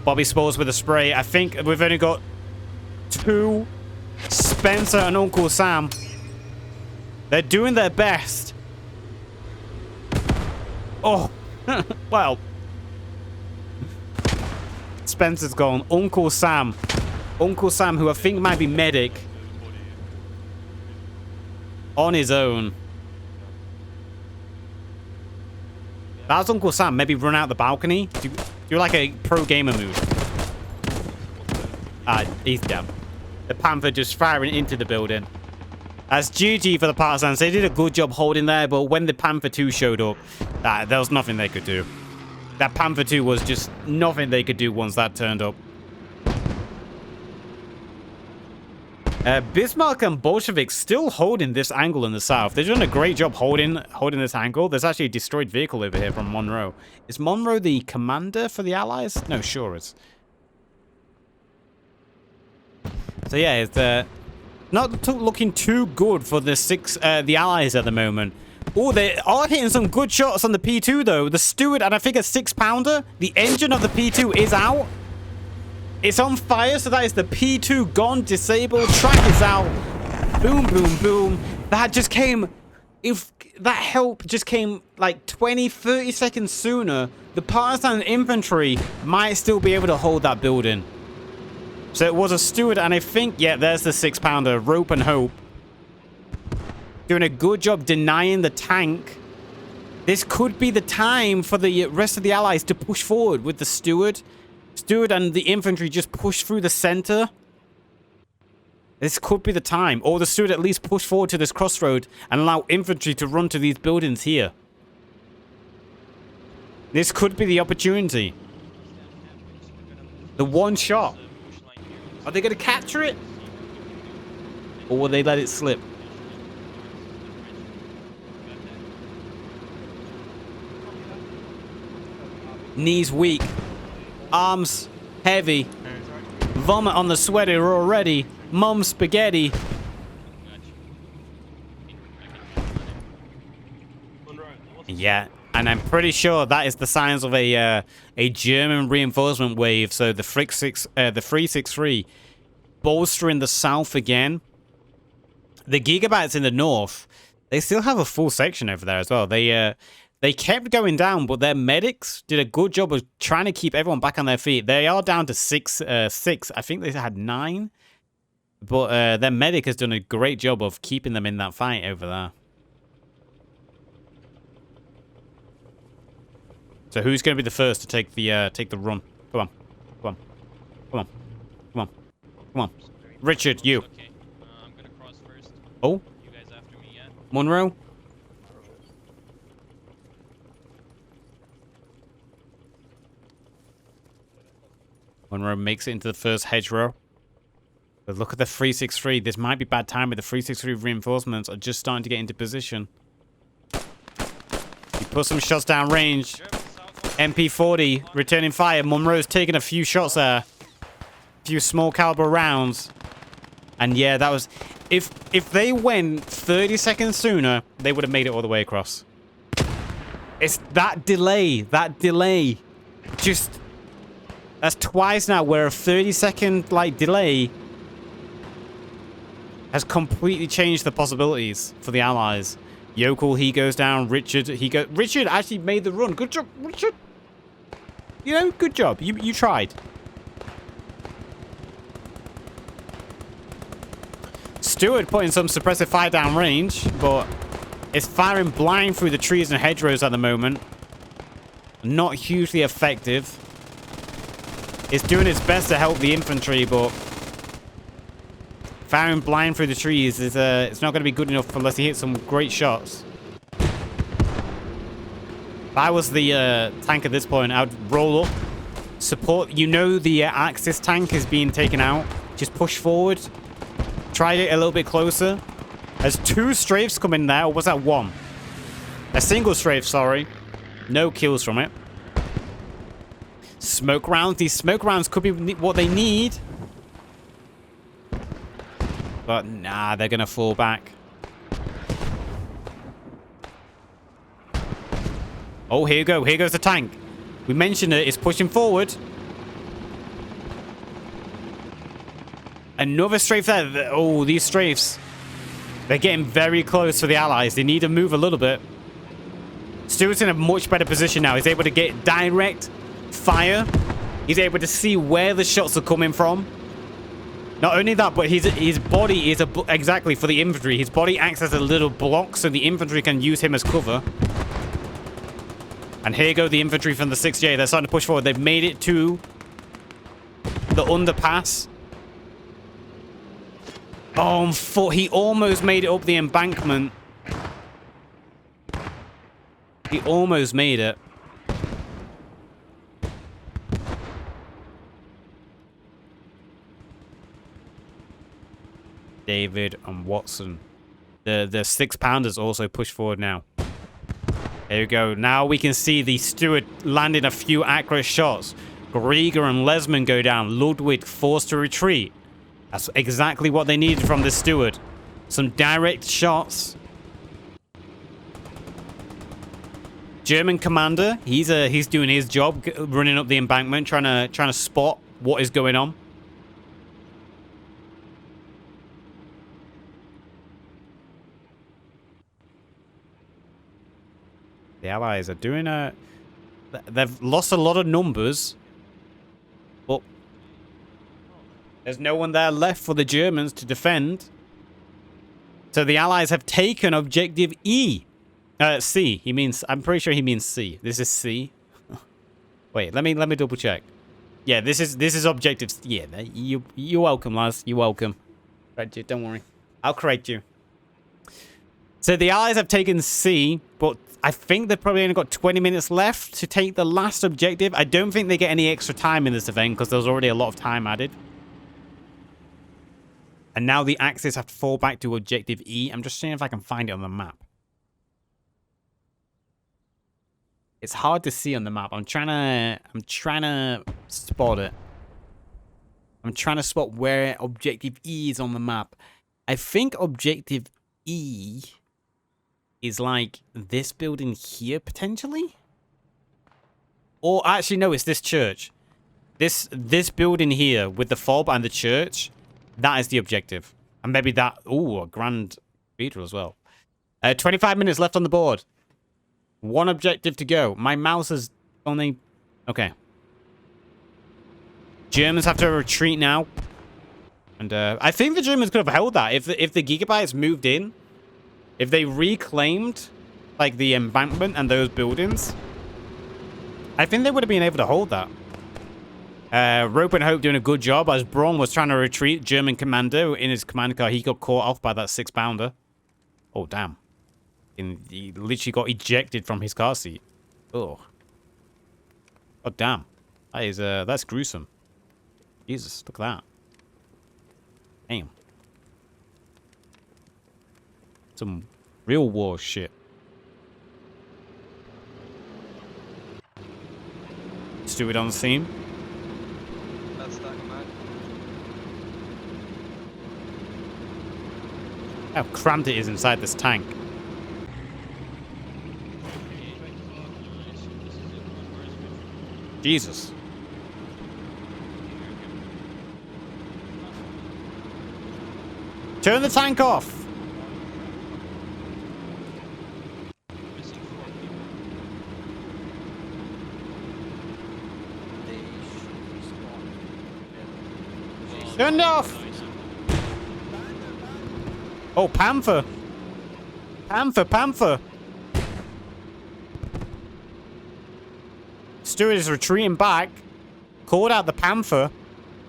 Speaker 1: Bobby Spores with a spray. I think we've only got 2. Spencer and Uncle Sam. They're doing their best. Oh, well. Spencer's gone. Uncle Sam, who I think might be medic, on his own. That's Uncle Sam. Maybe run out the balcony. Do like a pro gamer move. He's down. The Panther just firing into the building. That's GG for the Partisans. They did a good job holding there, but when the Panther 2 showed up, there was nothing they could do. That Panther 2 was just nothing they could do once that turned up. Bismarck and Bolsheviks still holding this angle in the south. They're doing a great job holding this angle. There's actually a destroyed vehicle over here from Monroe. Is Monroe the commander for the Allies? No, sure is. So yeah, it's not looking too good for the Allies at the moment. Oh, they are hitting some good shots on the P2 though. The Steward and I think a 6-pounder. The engine of the P2 is out. It's on fire, so that is the P2 gone, disabled. Track is out. Boom, boom, boom. That just came. If that help just came like 20, 30 seconds sooner, the Partisan infantry might still be able to hold that building. So it was a Steward, and I think, yeah, there's the 6-pounder. Rope and Hope. Doing a good job denying the tank. This could be the time for the rest of the Allies to push forward with the Steward. Steward and the infantry just push through the center. This could be the time. Or the Steward at least push forward to this crossroad and allow infantry to run to these buildings here. This could be the opportunity. The one shot. Are they going to capture it? Or will they let it slip? Knees weak. Arms heavy. Vomit on the sweater already. Mum spaghetti. Yeah, and I'm pretty sure that is the signs of a German reinforcement wave. So the 363 bolstering the south again. The Gigabytes in the north, they still have a full section over there as well. They kept going down, but their medics did a good job of trying to keep everyone back on their feet. They are down to six. I think they had 9. But their medic has done a great job of keeping them in that fight over there. So who's going to be the first to take the run? Come on. Come on. Come on. Come on. Come on. Richard, you.
Speaker 8: Okay. I'm going to cross first.
Speaker 1: Oh.
Speaker 8: You guys after me, yeah?
Speaker 1: Monroe. Monroe makes it into the first hedgerow. But look at the 363. This might be bad time, but the 363 reinforcements are just starting to get into position. He put some shots down range. MP40 returning fire. Monroe's taking a few shots there. A few small caliber rounds. And yeah, that was... If they went 30 seconds sooner, they would have made it all the way across. It's that delay. That delay. Just... That's twice now where a 30-second like delay has completely changed the possibilities for the Allies. Yokel, he goes down. Richard actually made the run. Good job, Richard. You know, good job. You tried. Steward putting some suppressive fire down range, but it's firing blind through the trees and hedgerows at the moment. Not hugely effective. It's doing its best to help the infantry, but firing blind through the trees is it's not going to be good enough unless he hits some great shots. If I was the tank at this point, I would roll up, support. You know the Axis tank is being taken out. Just push forward. Try to get a little bit closer. There's 2 strafes coming there. Or was that 1? A single strafe, sorry. No kills from it. Smoke rounds. These smoke rounds could be what they need. But nah, they're going to fall back. Oh, here you go. Here goes the tank. We mentioned it. It's pushing forward. Another strafe there. Oh, these strafes. They're getting very close for the Allies. They need to move a little bit. Stewart's in a much better position now. He's able to get direct fire. He's able to see where the shots are coming from. Not only that, but his body is exactly for the infantry. His body acts as a little block so the infantry can use him as cover. And here go the infantry from the 6J. They're starting to push forward. They've made it to the underpass. Oh, he almost made it up the embankment. He almost made it. David and Watson. The 6-pounders also push forward now. There we go. Now we can see the Steward landing a few accurate shots. Grieger and Lesman go down. Ludwig forced to retreat. That's exactly what they needed from this steward. Some direct shots. German commander, he's doing his job, running up the embankment, trying to spot what is going on. The Allies are doing they've lost a lot of numbers, but there's no one there left for the Germans to defend. So the Allies have taken objective E. C. He means, I'm pretty sure he means C. This is C. Wait, let me double check. Yeah, this is objective. Yeah, you're welcome, lads. You're welcome. Right, don't worry. I'll correct you. So the Allies have taken C, but I think they've probably only got 20 minutes left to take the last objective. I don't think they get any extra time in this event because there's already a lot of time added. And now the Axis have to fall back to objective E. I'm just seeing if I can find it on the map. It's hard to see on the map. I'm trying to spot it. I'm trying to spot where objective E is on the map. I think objective E is like this building here, potentially? Or actually, no, it's this church. This building here with the fob and the church, that is the objective. And maybe that... Ooh, a grand cathedral as well. 25 minutes left on the board. One objective to go. My mouse is only... Okay. Germans have to retreat now. And I think the Germans could have held that. If the Gigabytes moved in, if they reclaimed like the embankment and those buildings, I think they would have been able to hold that. Rope and Hope doing a good job as Braun was trying to retreat. German commander in his command car, he got caught off by that 6-pounder. Oh, damn. And he literally got ejected from his car seat. Oh. Oh, damn. That is, that's gruesome. Jesus, look at that. Damn. Some real war shit. Steward on the scene.
Speaker 5: That's that command.
Speaker 1: How cramped it is inside this tank. Jesus. Turn the tank off. Turn it off. Oh, Panther. Panther. Stewart is retreating back. Called out the Panther.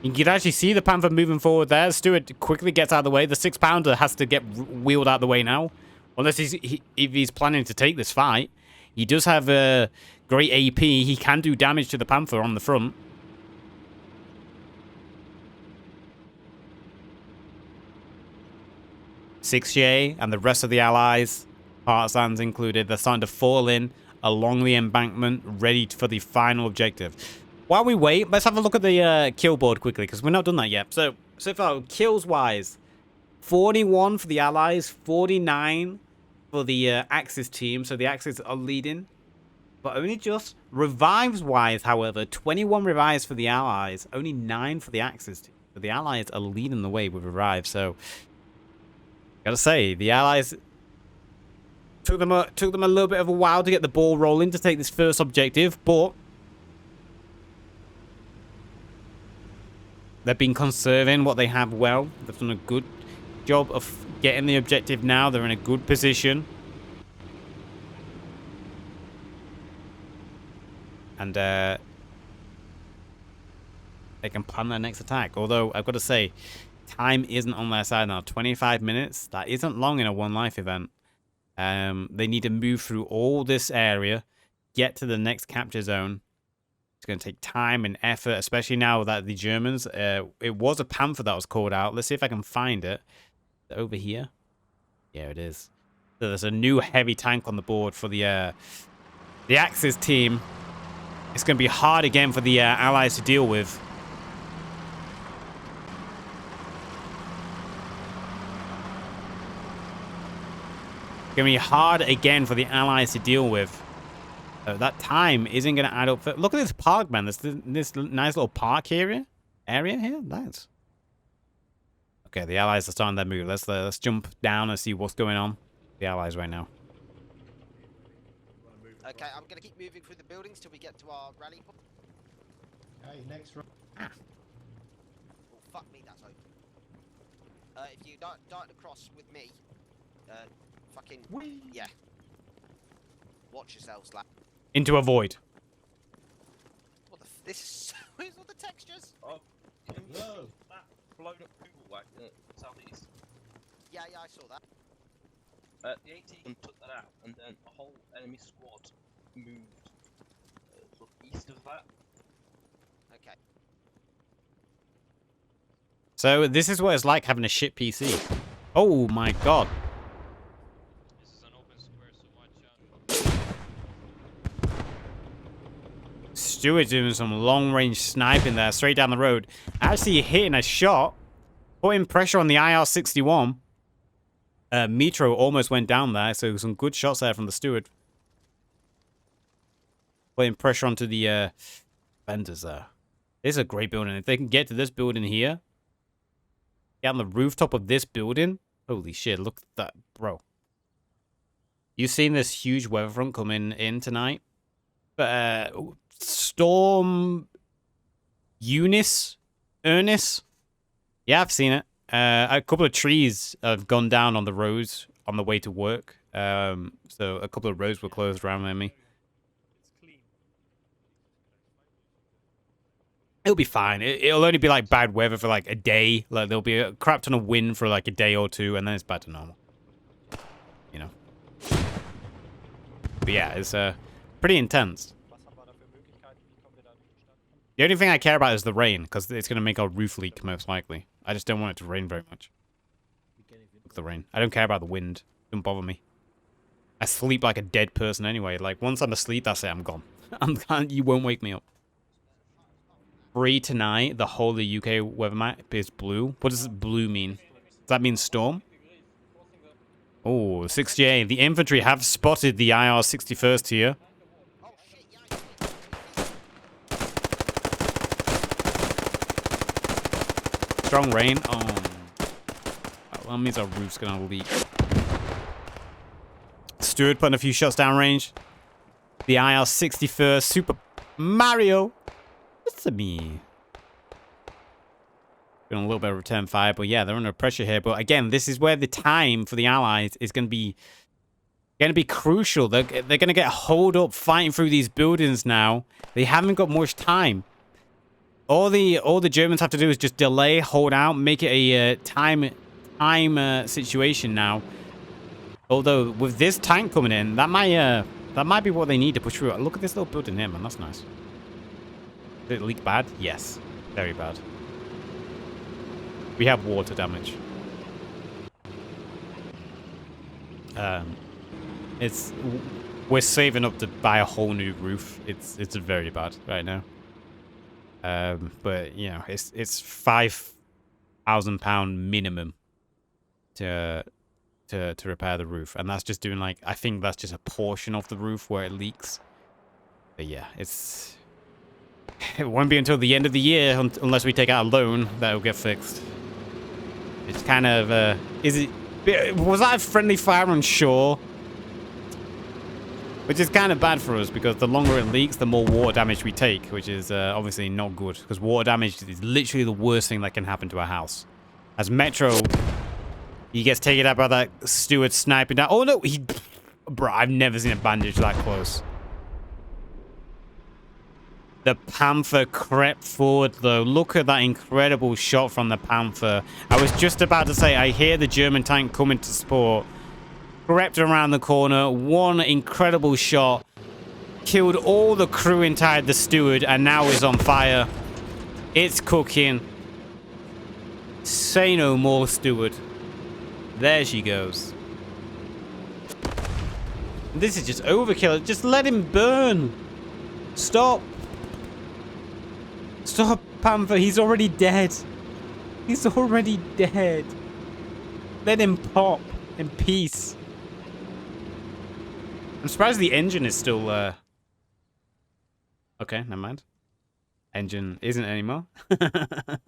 Speaker 1: You can actually see the Panther moving forward there. Stewart quickly gets out of the way. The 6-pounder has to get wheeled out of the way now. Unless if he's planning to take this fight. He does have a great AP. He can do damage to the Panther on the front. Six-J and the rest of the Allies, Partisans included, they're starting to fall in along the embankment, ready for the final objective. While we wait, let's have a look at the kill board quickly, because we're not done that yet. So far, kills-wise, 41 for the Allies, 49 for the Axis team. So the Axis are leading, but only just. Revives-wise, however, 21 revives for the Allies, only 9 for the Axis team. So the Allies are leading the way with revives. So gotta say, the Allies took them a little bit of a while to get the ball rolling to take this first objective, but they've been conserving what they have well. They've done a good job of getting the objective now. They're in a good position. And they can plan their next attack. Although, I've got to say, time isn't on their side now. 25 minutes. That isn't long in a one-life event. They need to move through all this area, get to the next capture zone. It's going to take time and effort, especially now that the Germans... it was a Panther that was called out. Let's see if I can find it. Over here? Yeah, it is. So there's a new heavy tank on the board for the Axis team. It's going to be hard again for the Allies to deal with. Gonna be hard again for the Allies to deal with. That time isn't gonna add up. Look at this park, man. This nice little park area here. Nice. Okay, the Allies are starting their move. Let's jump down and see what's going on. The Allies right now.
Speaker 9: Okay, I'm gonna keep moving through the buildings till we get to our rally point.
Speaker 10: Okay, next round.
Speaker 9: Oh, fuck me, that's open. If you dart across with me, fucking, yeah. Watch yourselves, lad.
Speaker 1: Into a void.
Speaker 9: What the this is where's all the textures?
Speaker 5: Oh,
Speaker 10: Whoa.
Speaker 5: that blown up Google like southeast.
Speaker 9: Yeah, I saw that.
Speaker 5: The 18 took that out, and then the whole enemy squad moved sort of east of that.
Speaker 9: Okay.
Speaker 1: So this is what it's like having a shit PC. Oh my god.
Speaker 8: This is an open square, so watch out.
Speaker 1: Stewart doing some long-range sniping there, straight down the road. Actually hitting a shot, putting pressure on the IR-61. Metro almost went down there, so some good shots there from the steward. Putting pressure onto the vendors there. This is a great building. If they can get to this building here, get on the rooftop of this building. Holy shit, look at that, bro. You seen this huge weather front coming in tonight? Storm Ernest? Yeah, I've seen it. A couple of trees have gone down on the roads on the way to work. So a couple of roads were closed around me. It'll be fine. It'll only be like bad weather for like a day. Like there'll be a crap ton of wind for like a day or two, and then it's back to normal. You know. But yeah, it's pretty intense. The only thing I care about is the rain, because it's going to make our roof leak, most likely. I just don't want it to rain very much. Look at the rain. I don't care about the wind. Don't bother me. I sleep like a dead person anyway. Like, once I'm asleep, that's it. I'm gone. You won't wake me up. Free tonight, the whole of the UK weather map is blue. What does blue mean? Does that mean storm? Oh, 6J. The infantry have spotted the IR-61st here. Strong rain. Oh. That means our roof's gonna leak. Stewart putting a few shots down range. The IR-61st. Super Mario. What's me? Doing a little bit of return fire, but yeah, they're under pressure here. But again, this is where the time for the Allies is going to be crucial. They're going to get holed up fighting through these buildings now. They haven't got much time. All the Germans have to do is just delay, hold out, make it a time situation now. Although with this tank coming in, that might be what they need to push through. Look at this little building here, man. That's nice. Did it leak bad? Yes, very bad. We have water damage. We're saving up to buy a whole new roof. It's very bad right now. But you know, it's £5,000 minimum to repair the roof, and that's just doing like, I think that's just a portion of the roof where it leaks. But yeah, it won't be until the end of the year unless we take out a loan that will get fixed. It's kind of was that a friendly fire on shore? Which is kind of bad for us, because the longer it leaks, the more water damage we take, which is obviously not good, because water damage is literally the worst thing that can happen to a house. As Metro, he gets taken out by that steward sniping down. Oh no, bro, I've never seen a bandage that close. The Panther crept forward, though. Look at that incredible shot from the Panther. I was just about to say, I hear the German tank coming to support. Crept around the corner. One incredible shot. Killed all the crew inside the steward, and now is on fire. It's cooking. Say no more, steward. There she goes. This is just overkill. Just let him burn. Stop. Stop, Panther. He's already dead. He's already dead. Let him pop in peace. I'm surprised the engine is still... Okay, never mind. Engine isn't anymore. And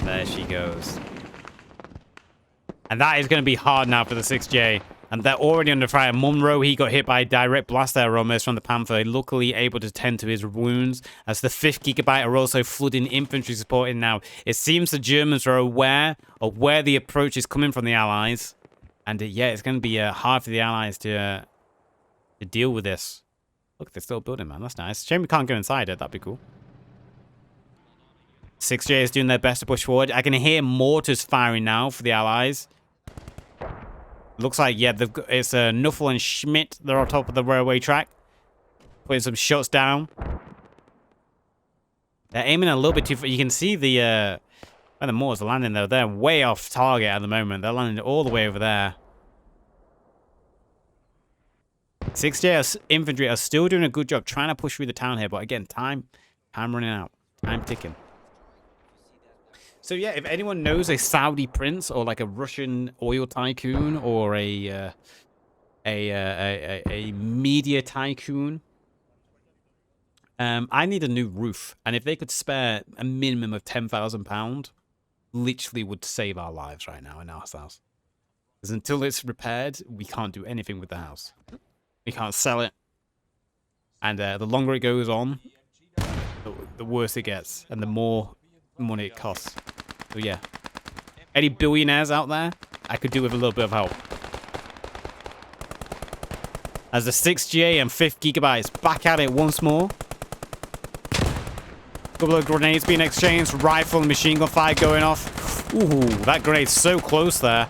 Speaker 1: there she goes. And that is going to be hard now for the 6J. And they're already under fire. Munro, he got hit by a direct blast there almost from the Panther. Luckily able to tend to his wounds. As the 5th Gigabyte are also flooding infantry support in now. It seems the Germans are aware of where the approach is coming from the Allies. And yeah, it's going to be hard for the Allies to deal with this. Look, they're still building, man. That's nice. Shame we can't go inside it. That'd be cool. 6J is doing their best to push forward. I can hear mortars firing now for the Allies. Looks like, yeah, it's Nuffel and Schmidt. They're on top of the railway track. Putting some shots down. They're aiming a little bit too far. You can see where the mortars are landing, though. They're way off target at the moment. They're landing all the way over there. 6J infantry are still doing a good job trying to push through the town here. But again, time running out. Time ticking. So yeah, if anyone knows a Saudi prince or like a Russian oil tycoon or a media tycoon, I need a new roof, and if they could spare a minimum of £10,000, literally would save our lives right now in our house. Because until it's repaired, we can't do anything with the house. We can't sell it, and the longer it goes on, the worse it gets, and the more money it costs. So yeah, any billionaires out there, I could do with a little bit of help. As the 6GA and 5th Gigabytes back at it once more. Couple of grenades being exchanged, rifle and machine gun fire going off. Ooh, that grenade's so close there.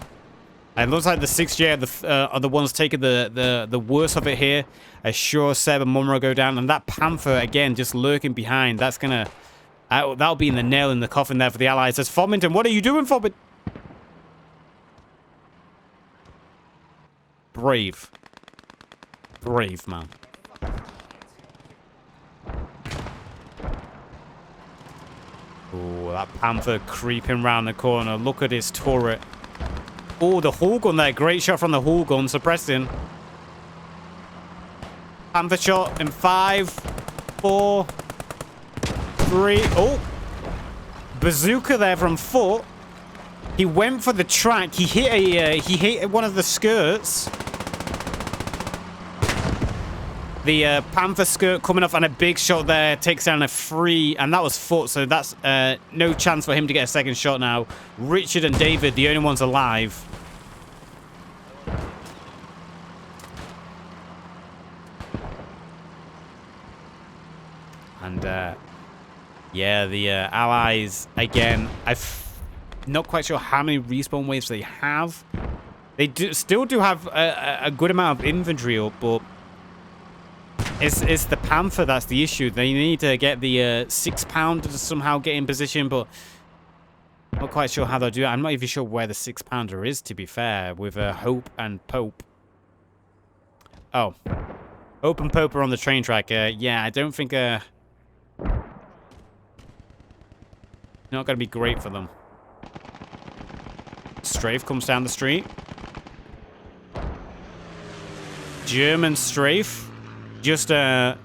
Speaker 1: And it looks like the 6GA are the ones taking the worst of it here. As sure Seb and Munro go down, and that Panther again just lurking behind. That's gonna. That'll be in the nail in the coffin there for the Allies. Says Fomington, what are you doing, Fomington? Brave. Brave, man. Oh, that Panther creeping around the corner. Look at his turret. Oh, the hull gun there. Great shot from the hull gun. Suppressing. Panther shot in 5, 4... 3. Oh, bazooka there from foot. He went for the track. He hit one of the skirts. The Panther skirt coming off, and a big shot there takes down a 3, and that was foot. So that's no chance for him to get a second shot now. Richard and David, the only ones alive. And yeah, the Allies, again, I'm not quite sure how many respawn waves they have. They still do have a good amount of infantry up, but it's the Panther that's the issue. They need to get the 6-pounder to somehow get in position, but not quite sure how they'll do it. I'm not even sure where the 6-pounder is, to be fair, with Hope and Pope. Oh. Hope and Pope are on the train track. Yeah, I don't think... not going to be great for them. Strafe comes down the street. German Strafe. Just adding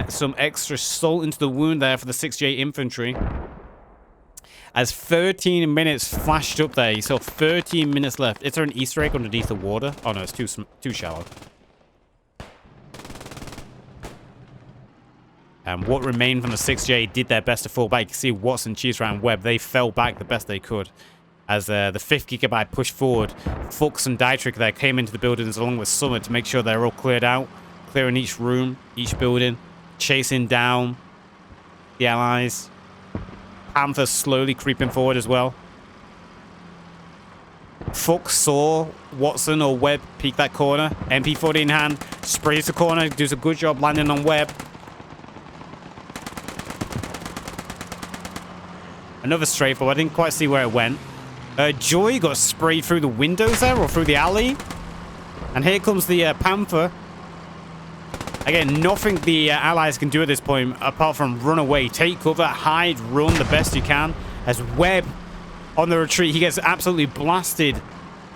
Speaker 1: some extra salt into the wound there for the 6J infantry. As 13 minutes flashed up there. You saw 13 minutes left. Is there an Easter egg underneath the water? Oh no, it's too shallow. And what remained from the 6J did their best to fall back. You can see Watson, Cheeserat, and Webb. They fell back the best they could. As the 5th Gigabyte pushed forward. Fuchs and Dietrich there came into the buildings along with Summer to make sure they're all cleared out. Clearing each room, each building. Chasing down the Allies. Panther slowly creeping forward as well. Fuchs saw Watson or Webb peek that corner. MP40 in hand. Sprays the corner. Does a good job landing on Webb. Another strafe, but I didn't quite see where it went. Joy got sprayed through the windows there, or through the alley. And here comes the Panther. Again, nothing the Allies can do at this point, apart from run away, take cover, hide, run the best you can. As Webb on the retreat. He gets absolutely blasted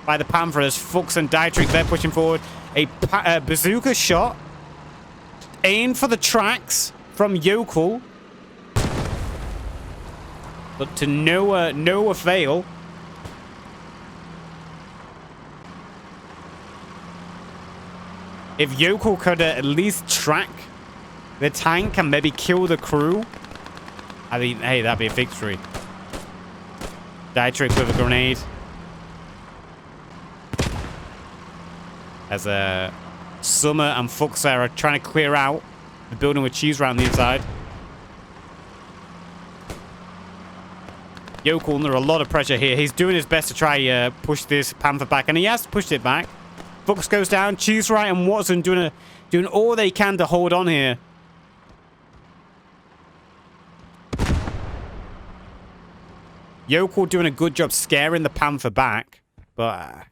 Speaker 1: by the Panther as Fuchs and Dietrich, they're pushing forward. A bazooka shot aimed for the tracks from Yokel, but to no avail. If Yokel could at least track the tank and maybe kill the crew, I mean, hey, that'd be a victory. Dietrich with a grenade. As Summer and Fuchs are trying to clear out the building with cheese around the inside. Yokel under a lot of pressure here. He's doing his best to try push this Panther back, and he has pushed it back. Fuchs goes down. Cheese right and Watson doing all they can to hold on here. Yokel doing a good job scaring the Panther back, but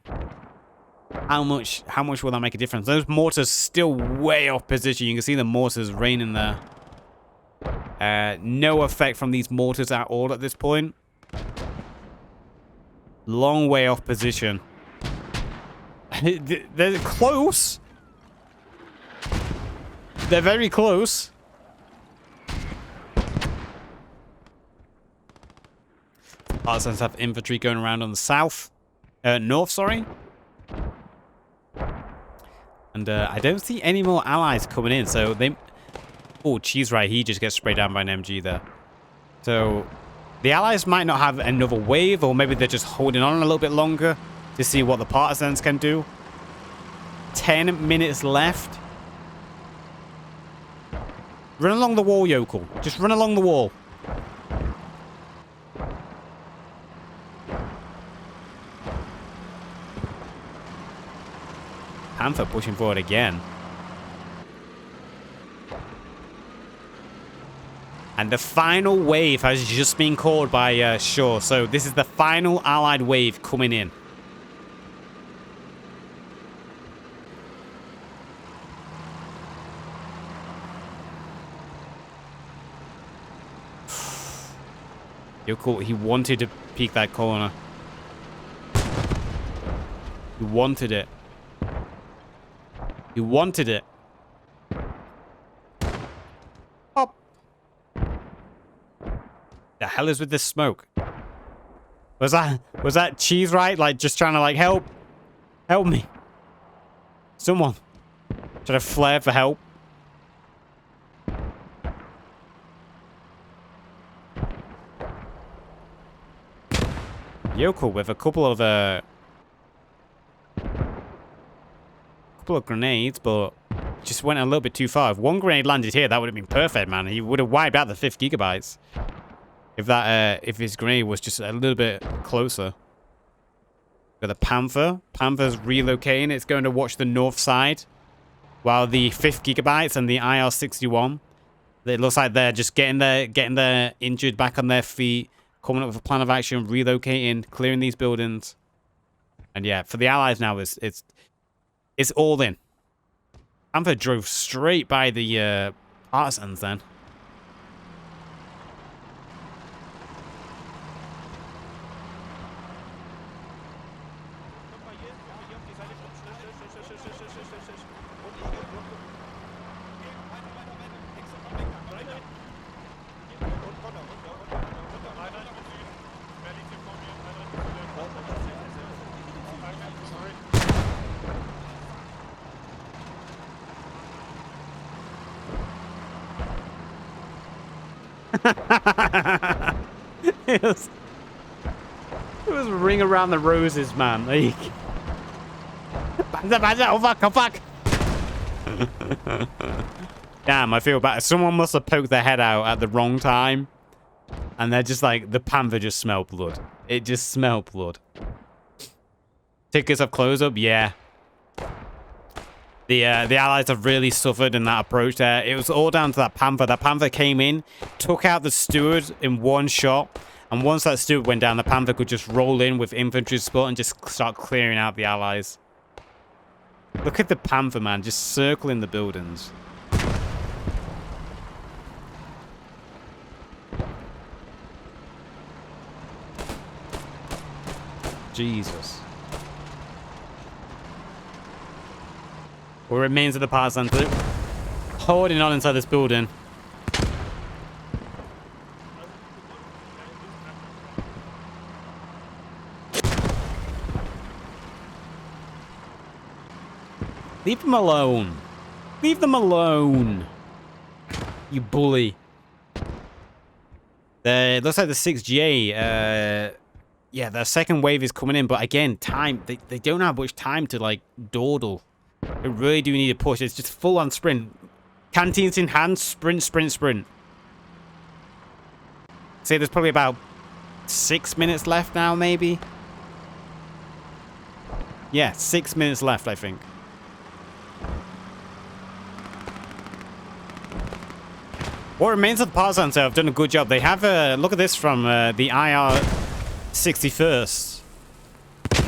Speaker 1: how much will that make a difference? Those mortars still way off position. You can see the mortars raining there. No effect from these mortars at all at this point. Long way off position. They're close. They're very close. Partisans have infantry going around on the south. North, sorry. And I don't see any more allies coming in, so they... Oh, cheese right, he just gets sprayed down by an MG there. So, the allies might not have another wave, or maybe they're just holding on a little bit longer to see what the Partisans can do. 10 minutes left. Run along the wall, Yokel. Just run along the wall. Panther pushing forward again. And the final wave has just been called by Shaw. So this is the final Allied wave coming in. You're cool. He wanted to peek that corner. He wanted it. He wanted it. Pop. The hell is with this smoke? Was that cheese right? Like just trying to like help me. Someone trying to flare for help. Yokel with a couple of grenades, but just went a little bit too far. If one grenade landed here, that would have been perfect, man. He would have wiped out the 5 gigabytes. If his grenade was just a little bit closer. Got the Panther. Panther's relocating. It's going to watch the north side, while the 5 gigabytes and the IR-61. It looks like they're just getting their injured back on their feet, coming up with a plan of action, relocating, clearing these buildings. And yeah, for the Allies now, it's all in. Panther drove straight by the Partisans then. It was ring around the roses, man. Like, oh fuck. Damn, I feel bad. Someone must have poked their head out at the wrong time, and they're just like, the Panther just smelled blood. It just smelled blood. Tickets up, close up, yeah. The Allies have really suffered in that approach there. It was all down to that Panther. That Panther came in, took out the steward in one shot, and once that steward went down, the Panther could just roll in with infantry support and just start clearing out the Allies. Look at the Panther, man, just circling the buildings. Jesus. What remains of the Partisans holding on inside this building. Leave them alone. Leave them alone. You bully. It looks like the 6GA, yeah, the second wave is coming in, but again, time. They don't have much time to, like, dawdle. They really do need a push. It's just full-on sprint. Canteens in hand, sprint, sprint, sprint. Say there's probably about 6 minutes left now, maybe? Yeah, 6 minutes left, I think. What remains of the Partisans have done a good job. They have a look at this from the IR 61st.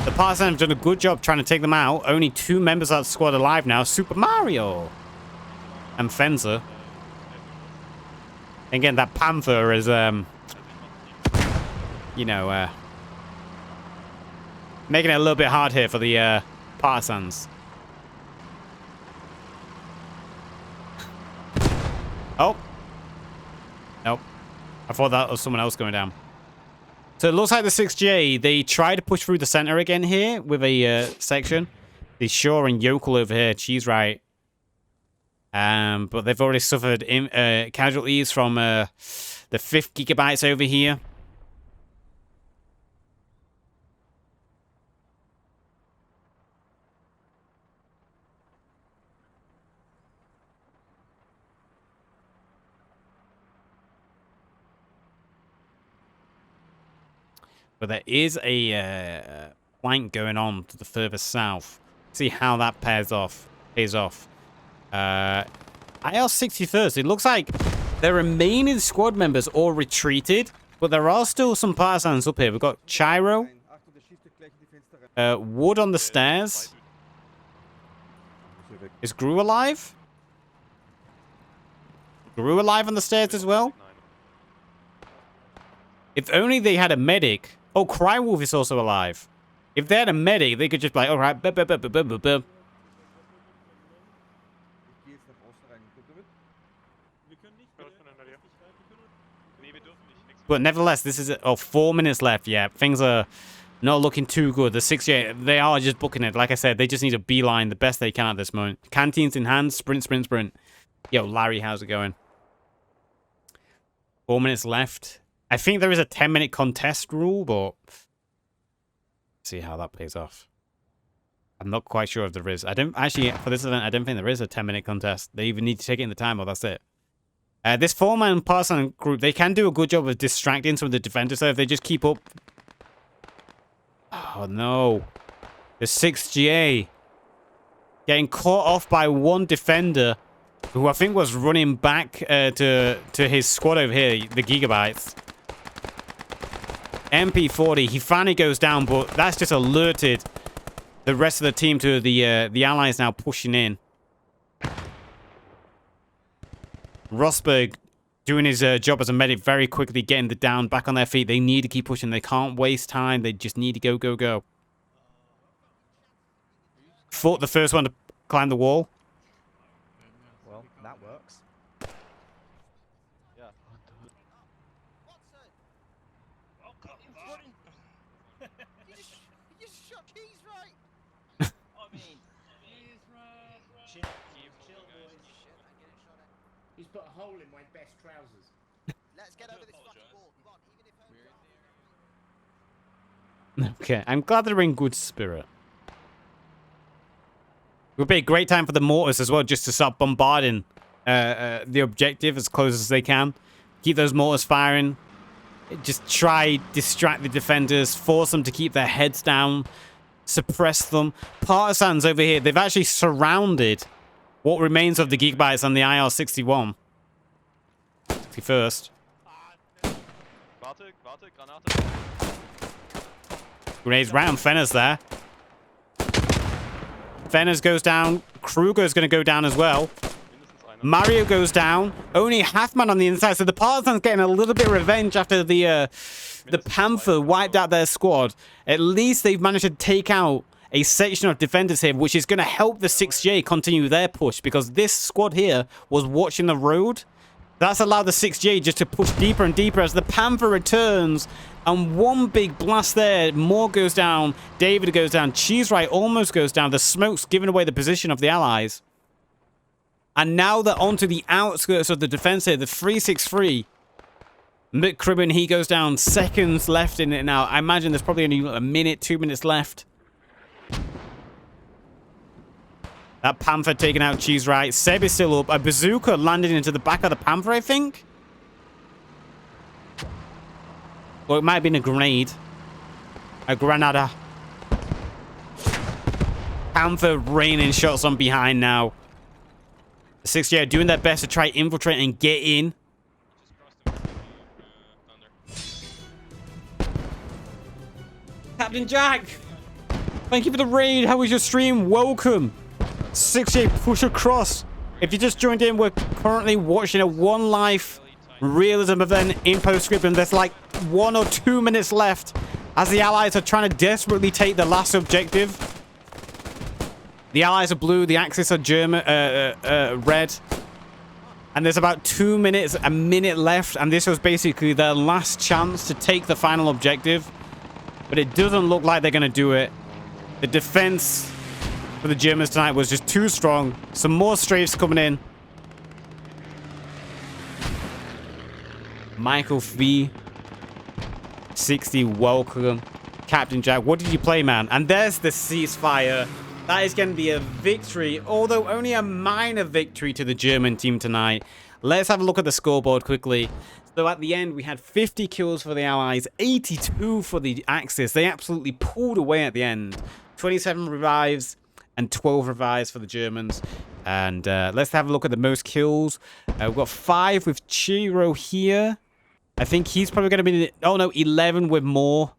Speaker 1: The Partisans have done a good job trying to take them out. Only 2 members of the squad alive now. Super Mario and Fencer. Again, that Panther is, you know, making it a little bit hard here for the Partisans. Oh. Nope. I thought that was someone else going down. So it looks like the 6J, they try to push through the center again here with a section. The Shaw and Yokel over here, she's right. But they've already suffered casualties from the 5th gigabytes over here. But there is a flank going on to the further south. See how that pays off. IL 61st. It looks like the remaining squad members all retreated, but there are still some Partisans up here. We've got Chiro, Wood on the stairs. Is Gru alive? Gru alive on the stairs as well? If only they had a medic. Oh, Crywolf is also alive. If they had a medic, they could just be like, all right, But nevertheless, this is 4 minutes left. Yeah, things are not looking too good. The 6J, they are just booking it. Like I said, they just need a beeline the best they can at this moment. Canteens in hand, sprint, sprint, sprint. Yo, Larry, how's it going? 4 minutes left. I think there is a 10-minute contest rule, but see how that pays off. I'm not quite sure if there is. I don't actually, for this event, I don't think there is a 10-minute contest. They even need to take it in the time, or that's it. This 4-man Partisan group, they can do a good job of distracting some of the defenders, so if they just keep up. Oh no. The 6GA getting caught off by one defender who I think was running back to his squad over here, the Gigabytes. MP40, he finally goes down, but that's just alerted the rest of the team to the allies now pushing in. Rosberg doing his job as a medic very quickly, getting the down back on their feet. They need to keep pushing. They can't waste time. They just need to go, go, go. Fought the first one to climb the wall.
Speaker 6: Well, that works.
Speaker 2: Yeah.
Speaker 9: You just shot keys right.
Speaker 5: I mean,
Speaker 10: He's put a hole in my best trousers.
Speaker 9: Let's get over this fucking wall. Come on, even if
Speaker 1: Okay, I'm glad they're in good spirit. It would be a great time for the mortars as well, just to start bombarding the objective as close as they can. Keep those mortars firing. Just try distract the defenders, force them to keep their heads down, suppress them. Partisans over here, they've actually surrounded what remains of the Gigabytes on the IR-61. 61st.
Speaker 2: Warte, Granate.
Speaker 1: Grenades right on Fenner's there. Fenner's goes down. Kruger's going to go down as well.
Speaker 2: Mindestens einer.
Speaker 1: Mario goes down. Only half man on the inside. So the Partisans getting a little bit of revenge after the Panther wiped out their squad. At least they've managed to take out a section of defenders here, which is going to help the 6J continue their push, because this squad here was watching the road. That's allowed the 6J just to push deeper and deeper as the Panther returns. And one big blast there. Moore goes down. David goes down. Cheese Right almost goes down. The smoke's giving away the position of the Allies. And now they're onto the outskirts of the defense here. The 363. McCribbin, he goes down. Seconds left in it now. I imagine there's probably only a minute, 2 minutes left. That Panther taking out Cheese Right. Seb is still up. A bazooka landed into the back of the Panther, I think. Or it might have been a grenade. A granada. Panther raining shots on behind now. The 6J are doing their best to try infiltrate and get in. Captain Jack! Thank you for the raid. How was your stream? Welcome. 6J push across. If you just joined in, we're currently watching a One Life Realism event in Postscriptum. There's like 1 or 2 minutes left as the Allies are trying to desperately take the last objective. The Allies are blue, the Axis are German, red. And there's about 2 minutes, a minute left, and this was basically their last chance to take the final objective. But it doesn't look like they're going to do it. The defense for the Germans tonight was just too strong. Some more strafes coming in. Michael V. 60, welcome. Captain Jack, what did you play, man? And there's the ceasefire. That is going to be a victory, although only a minor victory to the German team tonight. Let's have a look at the scoreboard quickly. So at the end, we had 50 kills for the Allies, 82 for the Axis. They absolutely pulled away at the end. 27 revives and 12 revives for the Germans. And let's have a look at the most kills. We've got 5 with Chiro here. I think he's probably going to be... Oh, no, 11 with Moore,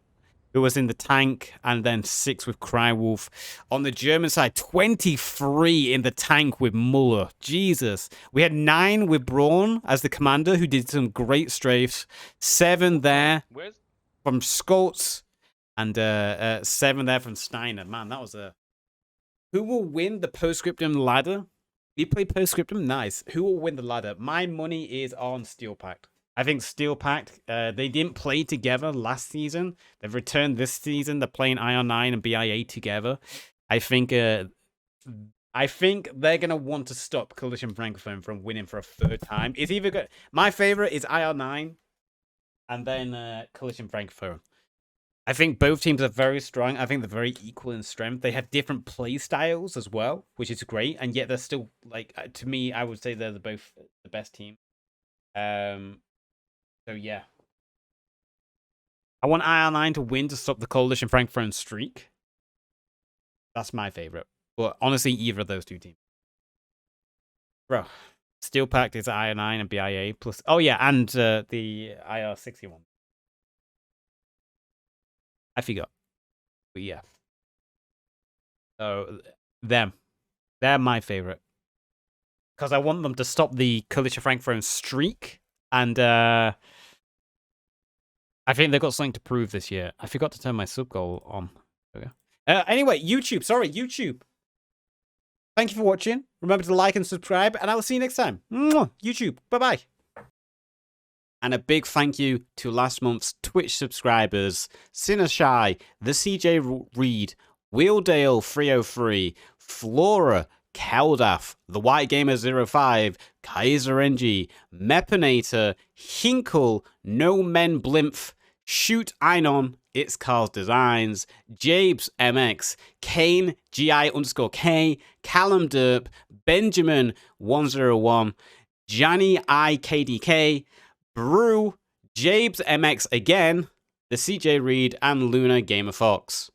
Speaker 1: who was in the tank, and then 6 with Crywolf. On the German side, 23 in the tank with Muller. Jesus. We had 9 with Braun as the commander, who did some great strafes. 7 there from Scholz, and 7 there from Steiner. Man, that was a... Who will win the Postscriptum ladder? You play Postscriptum? Nice. Who will win the ladder? My money is on Steel Pact. I think Steel Pact, they didn't play together last season. They've returned this season. They're playing IR9 and BIA together. I think they're going to want to stop Coalition Francophone from winning for a third time. It's either good. My favorite is IR9 and then Coalition Francophone. I think both teams are very strong. I think they're very equal in strength. They have different play styles as well, which is great. And yet they're still, like, to me, I would say they're both the best team. So, yeah. I want IR9 to win to stop the Coalition Francophone streak. That's my favorite. But honestly, either of those two teams. Bro, Steel Pact is IR9 and BIA plus... Oh, yeah, and the IR61. I forgot. But, yeah. So, them. They're my favorite. Because I want them to stop the Coalition Francophone streak. And I think they've got something to prove this year. I forgot to turn my sub goal on. Okay. Anyway, YouTube. Sorry, YouTube. Thank you for watching. Remember to like and subscribe, and I will see you next time. Mwah! YouTube. Bye-bye. And a big thank you to last month's Twitch subscribers. Sinashai, The CJ Reed, Wheeldale 303, Flora, Keldaf, The White Gamer 05, Kaiser NG, Mepanator, Hinkle, No Men Blimpf, Shoot Einon, It's Carl's Designs, Jabes MX, Kane GI_K, Callum Derp, Benjamin 101, Johnny IKDK, Brew, Jabes MX again, The CJ Reed, and Luna Gamer Fox.